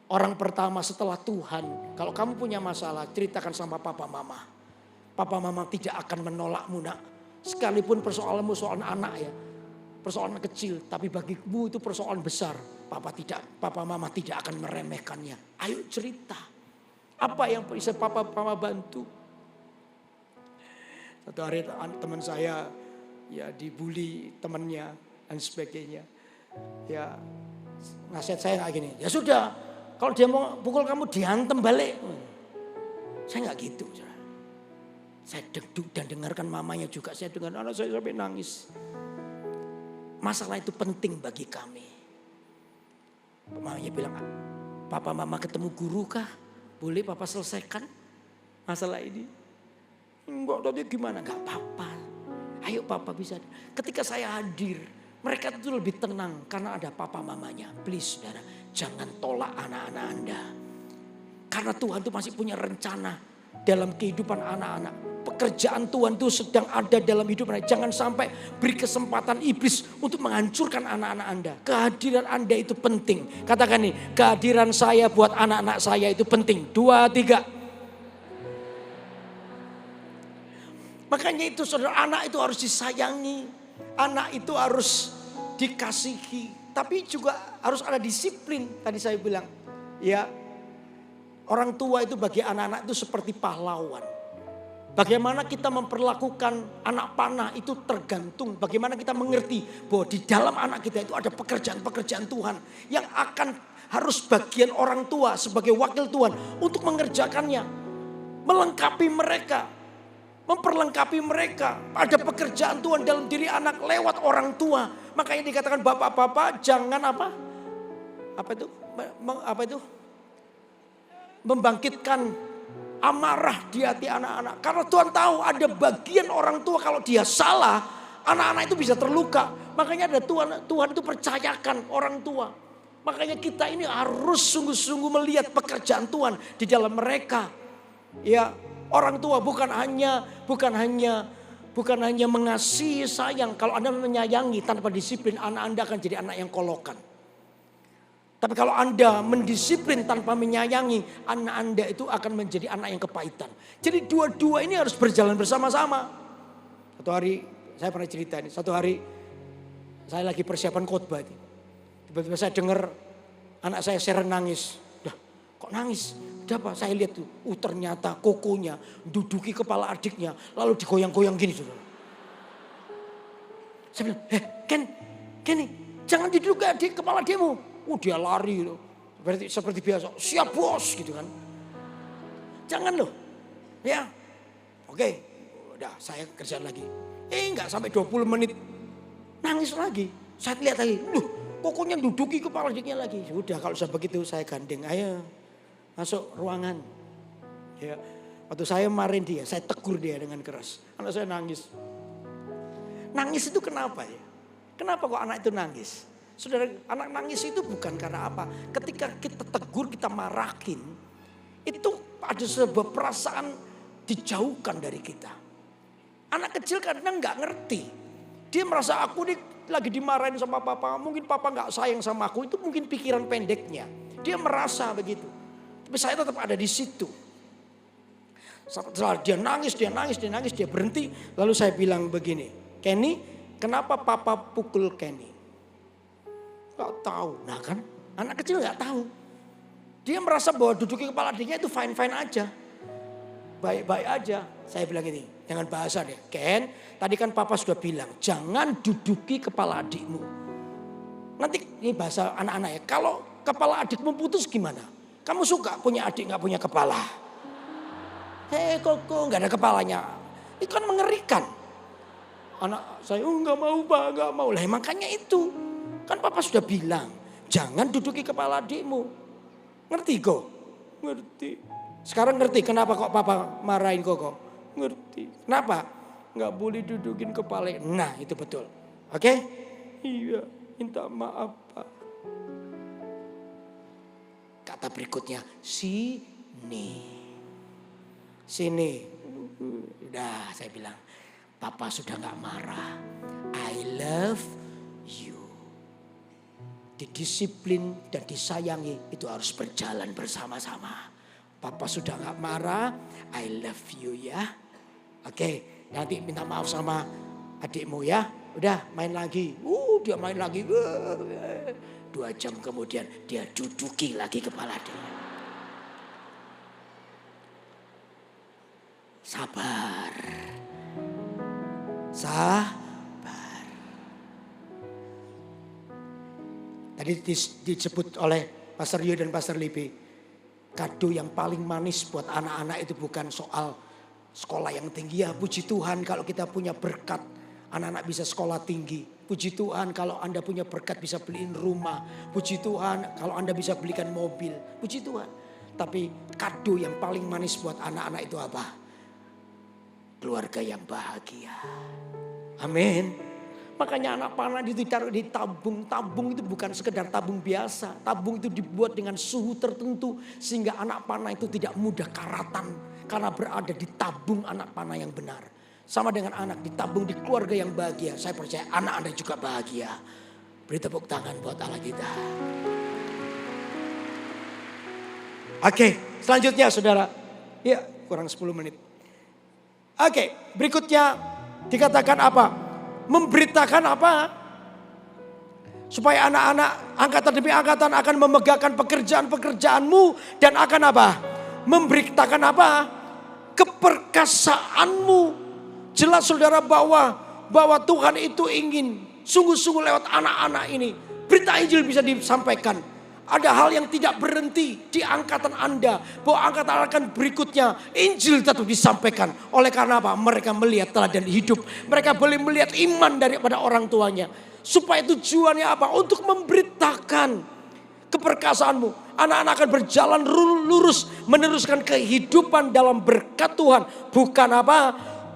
Orang pertama setelah Tuhan. Kalau kamu punya masalah, ceritakan sama papa mama. Papa mama tidak akan menolakmu nak. Sekalipun persoalanmu soal anak ya. Persoalan kecil, tapi bagimu itu persoalan besar. Papa mama tidak akan meremehkannya. Ayo cerita. Apa yang bisa papa bantu? Satu hari teman saya ya dibully temannya dan sebagainya. Ya nasihat saya kayak gini. Ya sudah, kalau dia mau pukul kamu dihantam balik. Saya nggak gitu. Saya duduk dan dengarkan mamanya juga. Saya dengar anak saya sampai nangis. Masalah itu penting bagi kami. Mamanya bilang, papa mama ketemu guru kah? Boleh papa selesaikan masalah ini? Enggak, tadi gimana? Enggak apa-apa. Ayo papa bisa. Ketika saya hadir, mereka itu lebih tenang karena ada papa mamanya. Please saudara, jangan tolak anak-anak Anda. Karena Tuhan itu masih punya rencana dalam kehidupan anak-anak. Pekerjaan Tuhan itu sedang ada dalam hidup Anda. Jangan sampai beri kesempatan iblis untuk menghancurkan anak-anak Anda. Kehadiran Anda itu penting. Katakan nih, kehadiran saya buat anak-anak saya itu penting. 2, 3. Makanya itu saudara, anak itu harus disayangi. Anak itu harus dikasihi. Tapi juga harus ada disiplin. Tadi saya bilang, ya orang tua itu bagi anak-anak itu seperti pahlawan. Bagaimana kita memperlakukan anak panah itu tergantung. Bagaimana kita mengerti bahwa di dalam anak kita itu ada pekerjaan-pekerjaan Tuhan. Yang akan harus bagian orang tua sebagai wakil Tuhan untuk mengerjakannya. Melengkapi mereka. Memperlengkapi mereka. Ada pekerjaan Tuhan dalam diri anak lewat orang tua. Makanya dikatakan bapak-bapak jangan apa? Apa itu? Membangkitkan amarah di hati anak-anak. Karena Tuhan tahu ada bagian orang tua kalau dia salah, anak-anak itu bisa terluka. Makanya ada Tuhan itu percayakan orang tua. Makanya kita ini harus sungguh-sungguh melihat pekerjaan Tuhan di dalam mereka. Ya, orang tua bukan hanya mengasihi sayang. Kalau Anda menyayangi tanpa disiplin, anak Anda akan jadi anak yang kolokan. Tapi kalau Anda mendisiplin tanpa menyayangi, anak Anda itu akan menjadi anak yang kepahitan. Jadi dua-dua ini harus berjalan bersama-sama. Satu hari, saya pernah cerita ini. Satu hari, saya lagi persiapan khotbah. Tiba-tiba saya dengar anak saya seren nangis. Dah, kok nangis? Udah apa? Saya lihat tuh, ternyata kokonya duduki kepala adiknya. Lalu digoyang-goyang gini. Saudara. Saya bilang, Ken, jangan duduk di kepala adikmu. Dia lari loh. Seperti biasa. Siap bos gitu kan. Jangan loh. Ya. Oke. Udah saya kerjaan lagi. Enggak sampai 20 menit. Nangis lagi. Saya lihat lagi. Pokoknya duduki kepala adiknya lagi. Sudah kalau sudah begitu saya gandeng. Ayo. Masuk ruangan. Ya. Waktu saya marahin dia. Saya tegur dia dengan keras. Anak saya nangis. Nangis itu kenapa ya? Kenapa kok anak itu nangis? Saudara, anak nangis itu bukan karena apa. Ketika kita tegur, kita marahin. Itu ada sebuah perasaan dijauhkan dari kita. Anak kecil kadang nggak ngerti. Dia merasa aku nih lagi dimarahin sama papa. Mungkin papa nggak sayang sama aku. Itu mungkin pikiran pendeknya. Dia merasa begitu. Tapi saya tetap ada di situ. Setelah dia nangis, dia berhenti. Lalu saya bilang begini, Kenny, kenapa papa pukul Kenny? Gak tahu. Nah kan, anak kecil gak tahu. Dia merasa bahwa duduki kepala adiknya itu fine-fine aja. Baik-baik aja. Saya bilang ini, jangan bahasa deh. Ken, tadi kan papa sudah bilang, jangan duduki kepala adikmu. Nanti ini bahasa anak-anak ya, kalau kepala adikmu putus gimana? Kamu suka punya adik gak punya kepala? Koko gak ada kepalanya. Itu kan mengerikan. Anak saya, gak mau pak, gak mau. Lah makanya itu. Kan papa sudah bilang, jangan duduki kepala adikmu. Ngerti kok? Ngerti. Sekarang ngerti kenapa kok papa marahin Koko? Ngerti. Kenapa? Gak boleh dudukin kepala. Nah itu betul. Oke? Iya, minta maaf pak. Kata berikutnya, sini. Udah saya bilang, papa sudah gak marah. I love you. Didisiplin dan disayangi itu harus berjalan bersama-sama. Papa sudah gak marah, I love you ya. Oke, nanti minta maaf sama adikmu ya. Udah main lagi. Dia main lagi. 2 jam kemudian dia duduki lagi kepala dia. Sabar. Sabar. Tadi disebut oleh Pastor Rio dan Pastor Lipi. Kado yang paling manis buat anak-anak itu bukan soal sekolah yang tinggi. Ya puji Tuhan kalau kita punya berkat. Anak-anak bisa sekolah tinggi. Puji Tuhan kalau Anda punya berkat bisa beliin rumah. Puji Tuhan kalau Anda bisa belikan mobil. Puji Tuhan. Tapi kado yang paling manis buat anak-anak itu apa? Keluarga yang bahagia. Amin. Makanya anak panah ditaruh di tabung. Tabung itu bukan sekedar tabung biasa. Tabung itu dibuat dengan suhu tertentu. Sehingga anak panah itu tidak mudah karatan. Karena berada di tabung anak panah yang benar. Sama dengan anak ditabung di keluarga yang bahagia. Saya percaya anak Anda juga bahagia. Beri tepuk tangan buat Allah kita. Oke, selanjutnya saudara. Ya, kurang 10 menit. Oke, berikutnya dikatakan apa? Memberitakan apa? Supaya anak-anak angkatan demi angkatan akan memegahkan pekerjaan-pekerjaanmu. Dan akan apa? Memberitakan apa? Keperkasaanmu. Jelas saudara bahwa Tuhan itu ingin sungguh-sungguh lewat anak-anak ini. Berita Injil bisa disampaikan. Ada hal yang tidak berhenti di angkatan Anda. Bahwa angkatan akan berikutnya Injil tetap disampaikan. Oleh karena apa? Mereka melihat teladan hidup. Mereka boleh melihat iman daripada orang tuanya. Supaya tujuannya apa? Untuk memberitakan keperkasaanmu. Anak-anak akan berjalan lurus. Meneruskan kehidupan dalam berkat Tuhan. Bukan apa?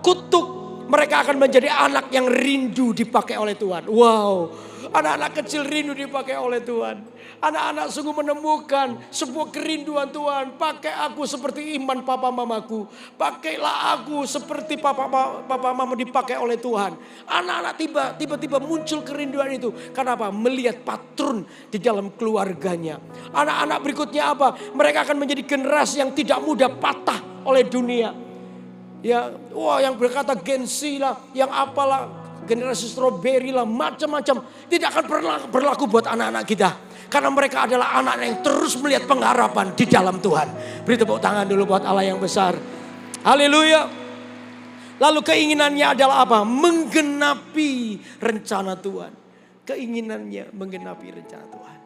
Kutuk. Mereka akan menjadi anak yang rindu dipakai oleh Tuhan. Wow. Anak-anak kecil rindu dipakai oleh Tuhan. Anak-anak sungguh menemukan sebuah kerinduan Tuhan. Pakai aku seperti iman papa mamaku. Pakailah aku seperti papa mama dipakai oleh Tuhan. Anak-anak tiba-tiba muncul kerinduan itu. Karena apa? Melihat patron di dalam keluarganya. Anak-anak berikutnya apa? Mereka akan menjadi generasi yang tidak mudah patah oleh dunia. Ya, yang berkata Gen Z lah, yang apalah, generasi strawberry lah, macam-macam. Tidak akan pernah berlaku buat anak-anak kita. Karena mereka adalah anak yang terus melihat pengharapan di dalam Tuhan. Beri tepuk tangan dulu buat Allah yang besar. Haleluya. Lalu keinginannya adalah apa? Menggenapi rencana Tuhan. Keinginannya menggenapi rencana Tuhan.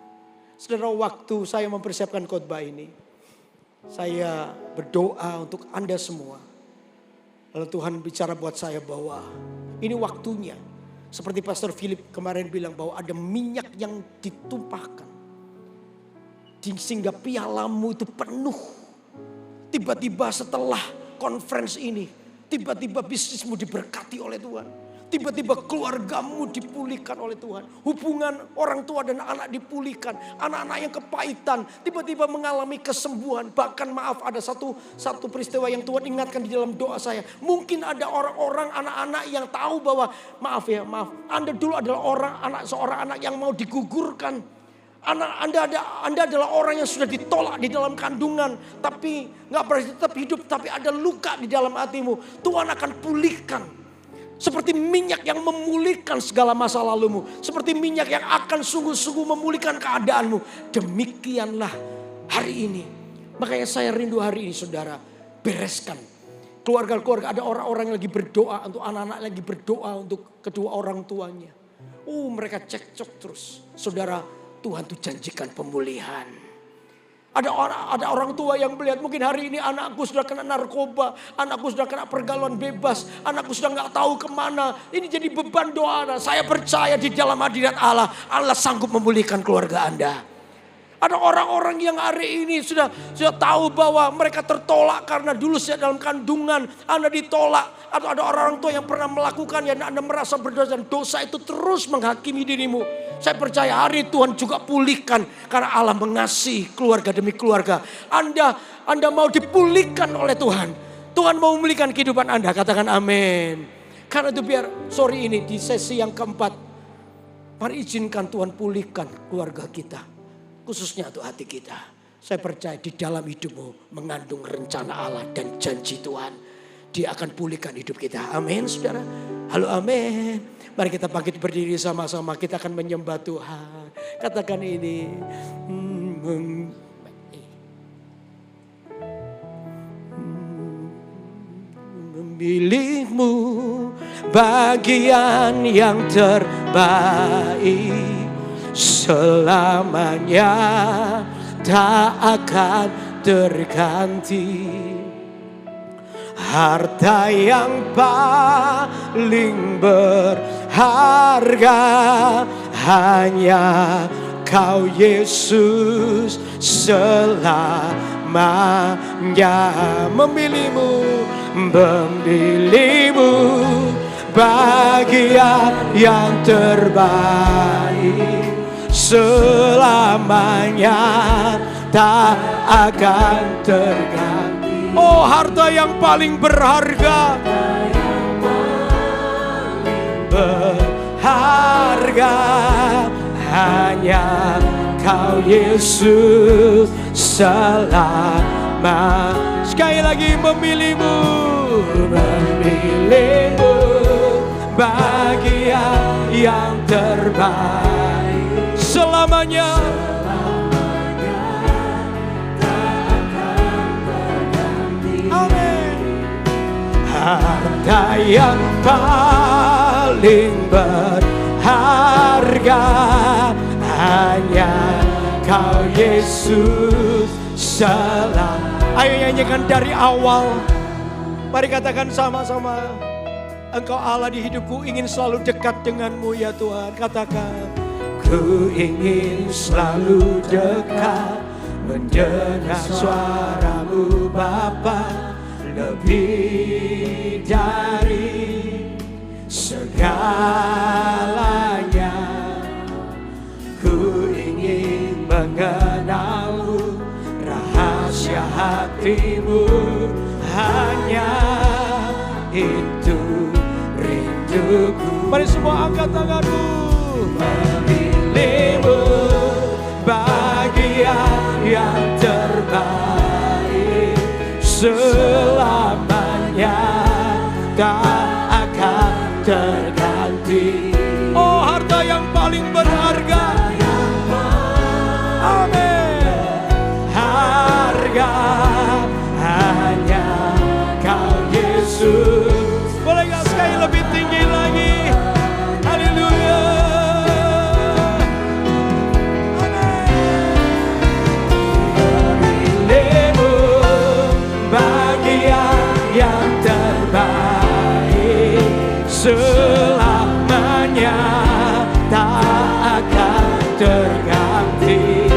Saudara, waktu saya mempersiapkan khotbah ini, saya berdoa untuk Anda semua. Lalu Tuhan bicara buat saya bahwa ini waktunya. Seperti Pastor Philip kemarin bilang bahwa ada minyak yang ditumpahkan. Sehingga pialamu itu penuh. Tiba-tiba setelah conference ini, Tiba-tiba bisnismu diberkati oleh Tuhan. Tiba-tiba keluargamu dipulihkan oleh Tuhan. Hubungan orang tua dan anak dipulihkan. Anak-anak yang kepahitan tiba-tiba mengalami kesembuhan. Bahkan maaf, ada satu peristiwa yang Tuhan ingatkan di dalam doa saya. Mungkin ada orang-orang anak-anak yang tahu bahwa maaf, Anda dulu adalah seorang anak yang mau digugurkan. Anda adalah orang yang sudah ditolak di dalam kandungan. Tapi gak pernah tetap hidup. Tapi ada luka di dalam hatimu. Tuhan akan pulihkan. Seperti minyak yang memulihkan segala masa lalumu. Seperti minyak yang akan sungguh-sungguh memulihkan keadaanmu. Demikianlah hari ini. Makanya saya rindu hari ini saudara. Bereskan. Keluarga-keluarga, ada orang-orang yang lagi berdoa. Untuk anak-anak lagi berdoa untuk kedua orang tuanya. Mereka cekcok terus. Saudara, Tuhan tuh janjikan pemulihan. Ada orang tua yang melihat mungkin hari ini anakku sudah kena narkoba, anakku sudah kena pergaulan bebas, anakku sudah nggak tahu kemana. Ini jadi beban doa. Saya percaya di dalam hadirat Allah, Allah sanggup memulihkan keluarga Anda. Ada orang-orang yang hari ini sudah tahu bahwa mereka tertolak karena dulu dalam kandungan Anda ditolak. Atau ada orang tua yang pernah melakukan yang Anda merasa berdosa dan dosa itu terus menghakimi dirimu. Saya percaya hari Tuhan juga pulihkan karena Allah mengasihi keluarga demi keluarga. Anda mau dipulihkan oleh Tuhan. Tuhan mau memulihkan kehidupan Anda, katakan amin. Karena itu ini di sesi yang keempat. Mari izinkan Tuhan pulihkan keluarga kita. Khususnya untuk hati kita. Saya percaya di dalam hidupmu mengandung rencana Allah dan janji Tuhan. Dia akan pulihkan hidup kita. Amin saudara. Halo amin. Mari kita bangkit berdiri sama-sama. Kita akan menyembah Tuhan. Katakan ini. Memilihmu bagian yang terbaik. Selamanya tak akan terganti. Harta yang paling berharga hanya Kau Yesus, selamanya. Memilihmu bagian yang terbaik. Selamanya tak akan terganti. Harta yang paling berharga, hanya Kau Yesus, selama. Sekali lagi memilihmu bagian yang terbaik. Selamanya tak akan terganti. Amin. Harta yang paling berharga hanya Kau Yesus, Ayo nyanyikan dari awal. Mari katakan sama-sama. Engkau Allah di hidupku, ingin selalu dekat denganmu ya Tuhan. Katakan. Ku ingin selalu dekat, mendengar suaramu Bapa, lebih dari segalanya. Ku ingin mengenalmu, rahasia hatimu, hanya itu rinduku. Mari semua angkat tanganmu. Memilihmu bagian yang terbaik. Selamanya tak akan terganti. Harta yang paling berharga. Amin. Harga hanya Kau Yesus. Boleh gak sekali lebih tinggi lagi? Haleluya. Memilihmu bagian yang terbaik. Selamanya tak akan terganti.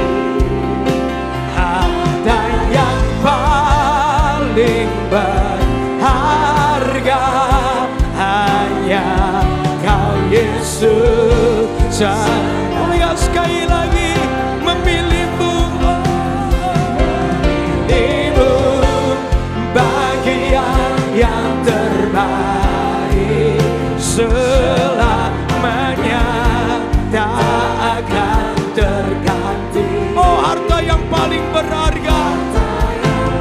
Harta yang paling berharga hanya Kau Yesus. Saya sekali lagi memilihmu, Ibu bagian yang terbaik, selamanya tak akan terganti. Oh, harta yang paling berharga,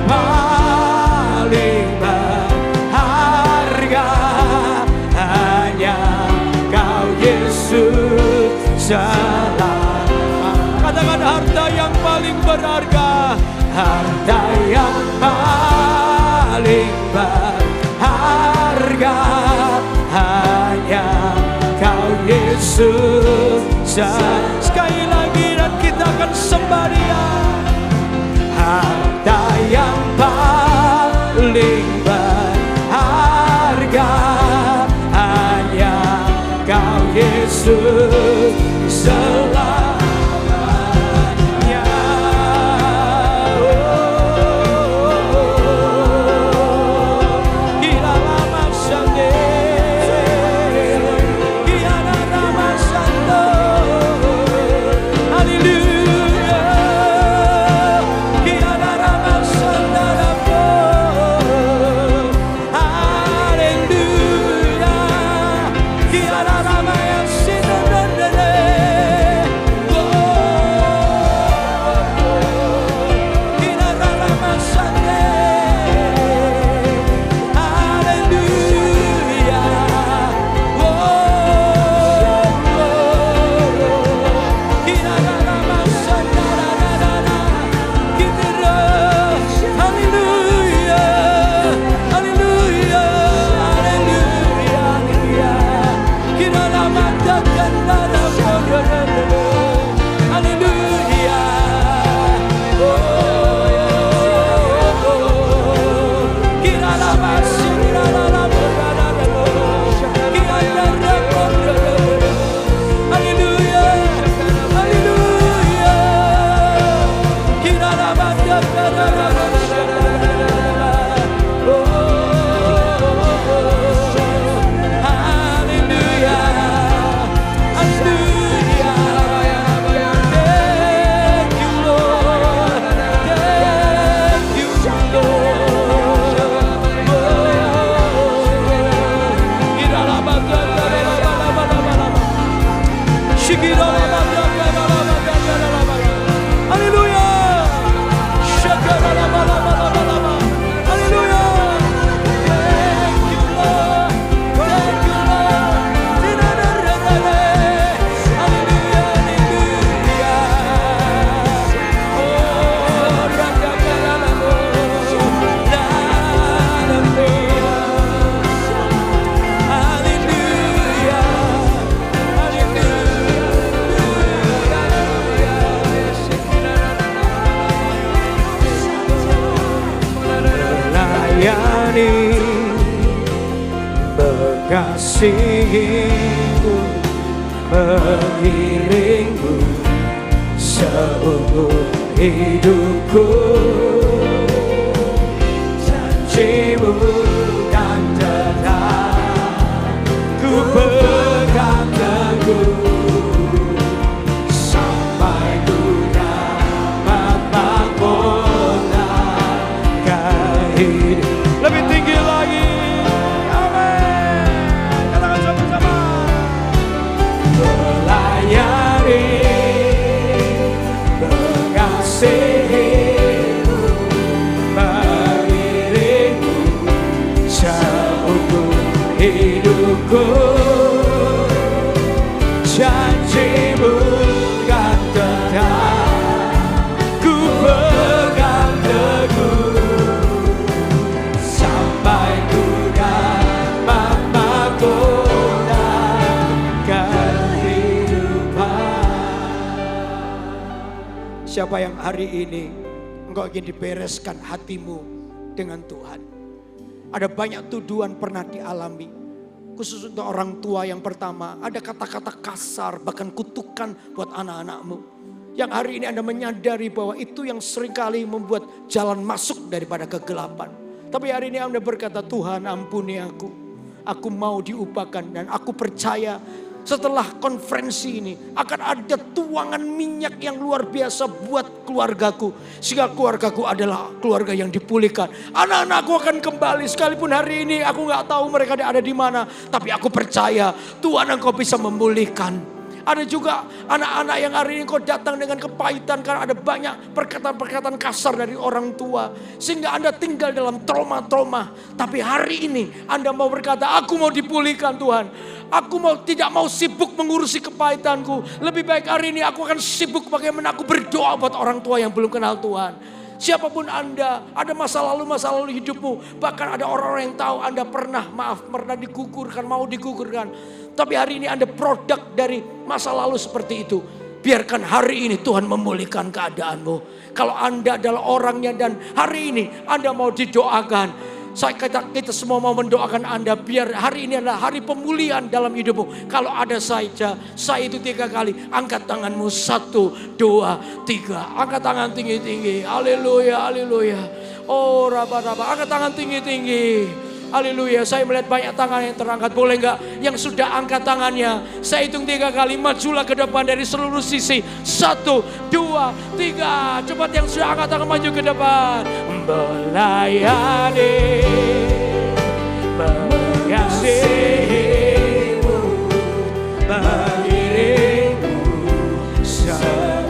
paling berharga, hanya Kau Yesus selama. Katakan harta yang paling berharga, harta yang paling berharga, hanya Kau Yesus. Sekali lagi dan kita akan sembah Dia. Harta yang paling berharga, hanya Kau Yesus selamanya. Mengasihimu, mengiringmu seumur hidupku. Janjimu kan tetap ku pegang teguh, sampai ku dapat memperoleh hidup. Lebih tinggi lagi. Hidupku, janjimu kan tetap ku pegang teguh, sampai ku dapat mahkota kehidupan. Siapa yang hari ini engkau ingin dibereskan hatimu dengan Tuhan? Ada banyak tuduhan pernah dialami. Khusus untuk orang tua yang pertama. Ada kata-kata kasar, bahkan kutukan buat anak-anakmu. Yang hari ini Anda menyadari bahwa itu yang seringkali membuat jalan masuk daripada kegelapan. Tapi hari ini Anda berkata, Tuhan ampuni aku. aku mau diubahkan. Dan aku percaya setelah konferensi ini akan ada tuangan minyak yang luar biasa buat keluargaku. Sehingga keluargaku adalah keluarga yang dipulihkan. Anak-anakku akan kembali sekalipun hari ini aku gak tahu mereka ada di mana. Tapi aku percaya Tuhan Engkau bisa memulihkan. Ada juga anak-anak yang hari ini kau datang dengan kepahitan karena ada banyak perkataan-perkataan kasar dari orang tua. Sehingga Anda tinggal dalam trauma-trauma. Tapi hari ini Anda mau berkata, aku mau dipulihkan Tuhan. Aku tidak mau sibuk mengurusi kepahitanku. Lebih baik hari ini aku akan sibuk bagaimana aku berdoa buat orang tua yang belum kenal Tuhan. Siapapun Anda, ada masa lalu hidupmu. Bahkan ada orang-orang yang tahu Anda pernah digugurkan, mau digugurkan. Tapi hari ini Anda produk dari masa lalu seperti itu. Biarkan hari ini Tuhan memulihkan keadaanmu. Kalau Anda adalah orangnya dan hari ini Anda mau didoakan. Kita semua mau mendoakan Anda biar hari ini adalah hari pemulihan dalam hidupmu. Kalau ada saya itu 3 kali. Angkat tanganmu 1, 2, 3. Angkat tangan tinggi-tinggi. Haleluya, haleluya. Oh raba-raba, angkat tangan tinggi-tinggi. Haleluya, saya melihat banyak tangan yang terangkat. Boleh gak yang sudah angkat tangannya? Saya hitung 3 kali, majulah ke depan dari seluruh sisi. 1, 2, 3. Cepat yang sudah angkat tangan maju ke depan. Melayani, mengasihimu, mengiringmu.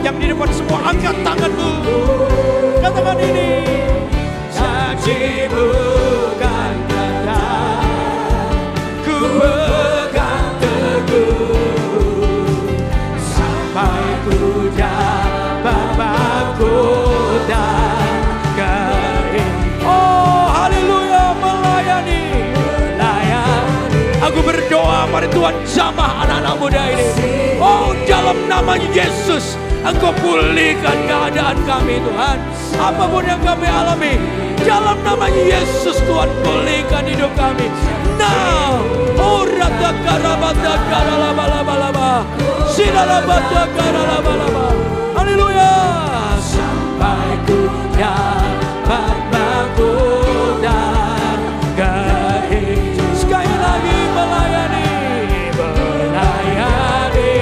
Yang di depan semua angkat tanganmu. Katakan ini. Janjimu kan ku pegang teguh sampai ku dapat mahkota kering. Oh haleluya, melayani. Aku berdoa mari Tuhan jamah anak-anak muda ini. Oh dalam nama Yesus Engkau pulihkan keadaan kami Tuhan. Apapun yang kami alami, dalam nama Yesus Tuhan pulihkan hidup kami. Now, oh rata karabata karalabalaba, sinalabata karalabalaba. Haleluya. Sampai ku dapat mahkota kehidupan. Sekali lagi melayani, melayani,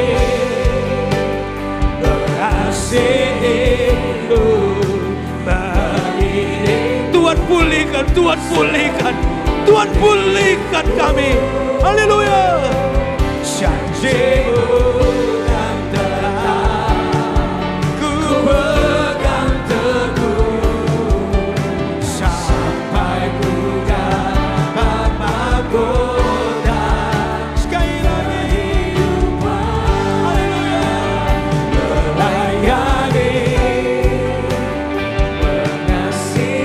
mengasihimu, mengiring. Tuhan pulihkan, Tuhan pulihkan. Tuhan pulihkan kami. Haleluya. Janjimu kan telah ku pegang teguh sampai ku dapat mahkota. Sekali lagi. Haleluya. Melayani, mengasihimu,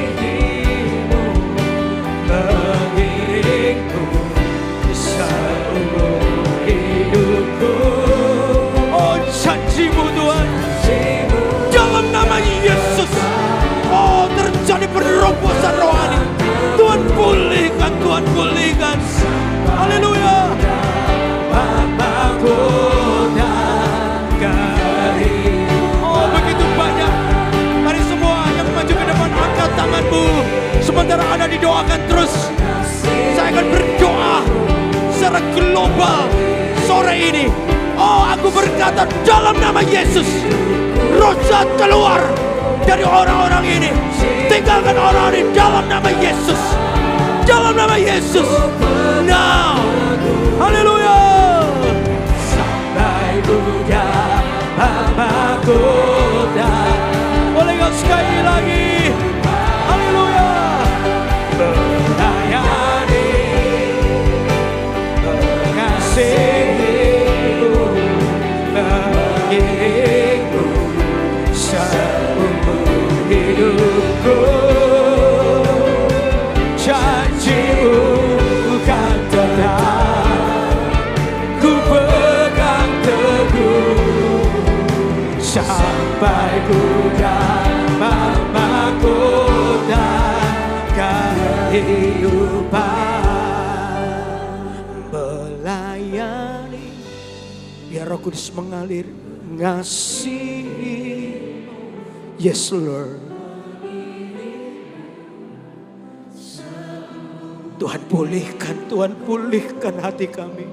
mengiringku seumur hidupku. Oh janjimu Tuhan, dalam nama Yesus. Oh terjadi penerobosan rohani. Tuhan pulihkan, Tuhan pulihkan. Haleluya. Oh begitu banyak. Mari semua yang maju ke depan angkat tanganmu. Sementara Anda didoakan terus, saya akan berdoa secara global sore ini. Oh aku berkata dalam nama Yesus, roh jahat keluar dari orang-orang ini. Tinggalkan orang ini dalam nama Yesus. Dalam nama Yesus. Now. Haleluya. Sampai ku dapat mahkota. Boleh kau sekali lagi. Haleluya. Melayani, mengasihimu, mengiringmu seumur hidupku. Janjimu kan telah ku pegang teguh sampai ku dapat mahkota kehidupan. Melayani, biar Roh Kudus mengalir, ngasihi. Yes Lord. Tuhan pulihkan hati kami.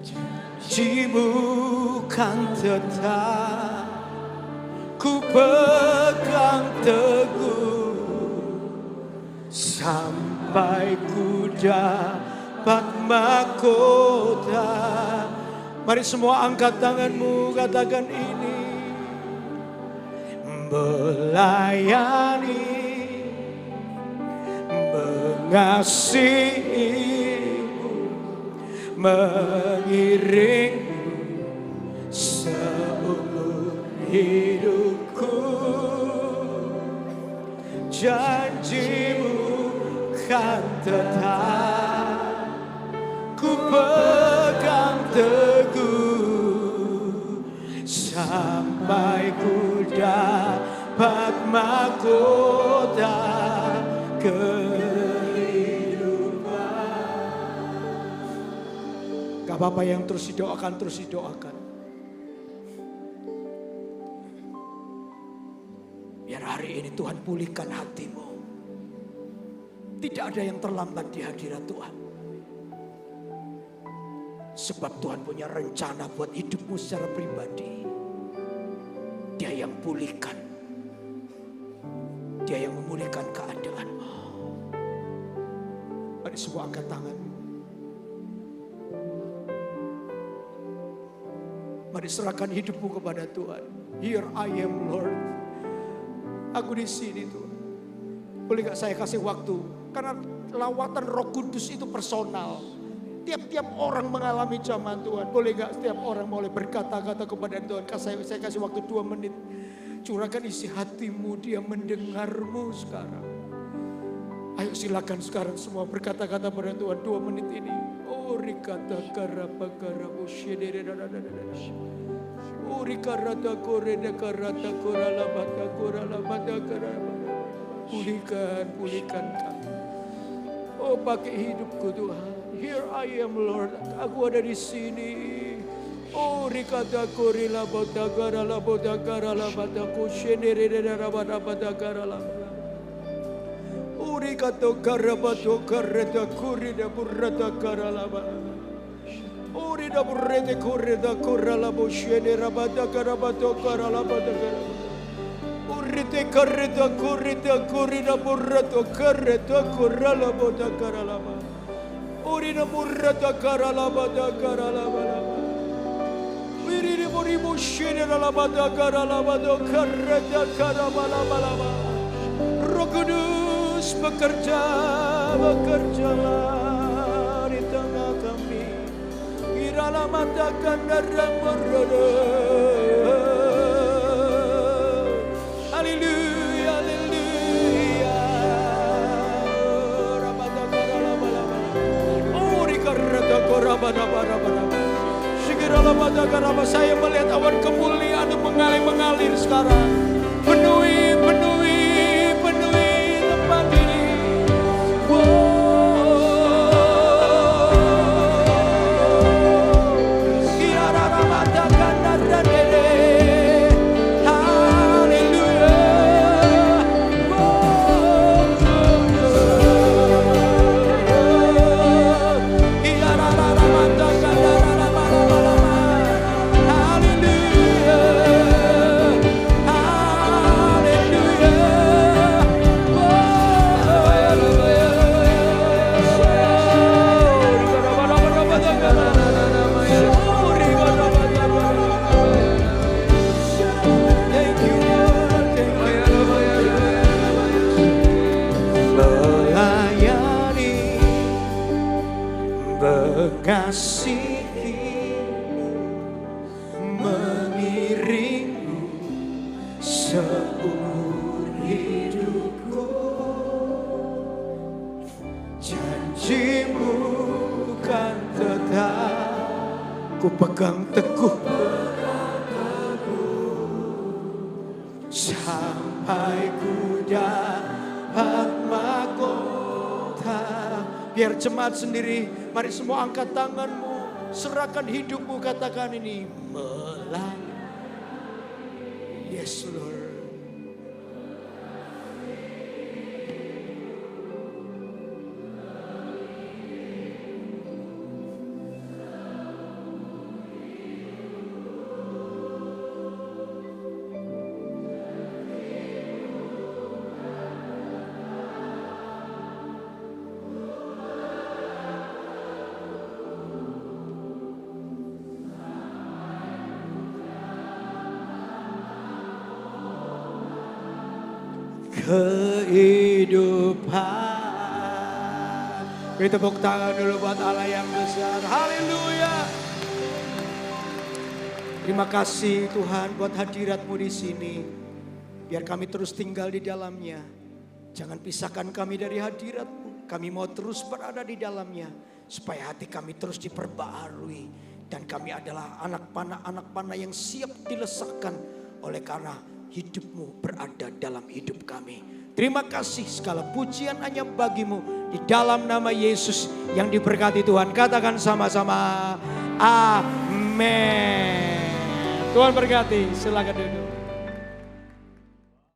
Janji-Mu kan tetap ku pegang teguh sampai ku dapat mahkota. Mari semua angkat tanganmu, katakan ini. Melayani, mengasihi-Mu, mengiring-Mu seumur hidupku. Janji-Mu kan tetap ku pegang teguh sampai ku dapat mahkota kehidupan. Gak apa-apa yang terus didoakan. Biar hari ini Tuhan pulihkan hatimu. Tidak ada yang terlambat di hadirat Tuhan. Sebab Tuhan punya rencana buat hidupmu secara pribadi. Dia yang pulihkan. Dia yang memulihkan keadaanmu. Mari semua angkat tangan. Mari serahkan hidupmu kepada Tuhan. Here I am, Lord. Aku di sini, Tuhan. Boleh gak saya kasih waktu? Karena lawatan Roh Kudus itu personal. Tiap-tiap orang mengalami zaman Tuhan. Boleh gak setiap orang boleh berkata-kata kepada Tuhan. Saya kasih waktu 2 menit. Curahkan isi hatimu, Dia mendengarmu sekarang. Ayo silakan sekarang semua berkata-kata pada Tuhan 2 menit ini. Oh rikata karapa karabu syedere dadadadada. Oh rikarata koreda karata korala bata karaba. Pulihkan kami. Oh pakai hidupku Tuhan. Here I am Lord. Aku ada di sini. Oh rikata korila bata karala bata kushendere dadada bata karala. Uri kato karabato kareta kurida burrata karalaba. Uri da burrete kurida kuralabo shene rabata karabato karalabata karaba. Uri te kareta kurida burrato kareta kuralabota karalaba. Uri da burrata karalabata karalaba. Uri di buribu shene rabata karalabata kareta karabalaba. Roh Kudus bekerjalah di tengah kami. Kiralah matakan darah berada. Haleluya, haleluya. Oh, rikarata korabana. Segeralah matakan. Saya melihat awan kemuliaan mengalir sekarang. Penuhi tempat ini. Mengasihi, mengiringmu seumur hidupku. Janji-Mu kan tetap ku pegang teguh sampai ku dapat mahkota. Biar jemaat sendiri, mari semua angkat tanganmu, serahkan hidupmu, katakan ini. Melayani. Yes Lord. kehidupan. Beri tepuk tangan dulu buat Allah yang besar. Haleluya. Terima kasih Tuhan buat hadirat-Mu di sini. Biar kami terus tinggal di dalamnya. Jangan pisahkan kami dari hadirat-Mu. Kami mau terus berada di dalamnya. Supaya hati kami terus diperbaharui. Dan kami adalah anak panah yang siap dilesakkan. Oleh karena hidup-Mu berada dalam hidup kami. Terima kasih, segala pujian hanya bagi-Mu. Di dalam nama Yesus yang diberkati Tuhan. Katakan sama-sama. Amin. Tuhan berkati, silakan duduk.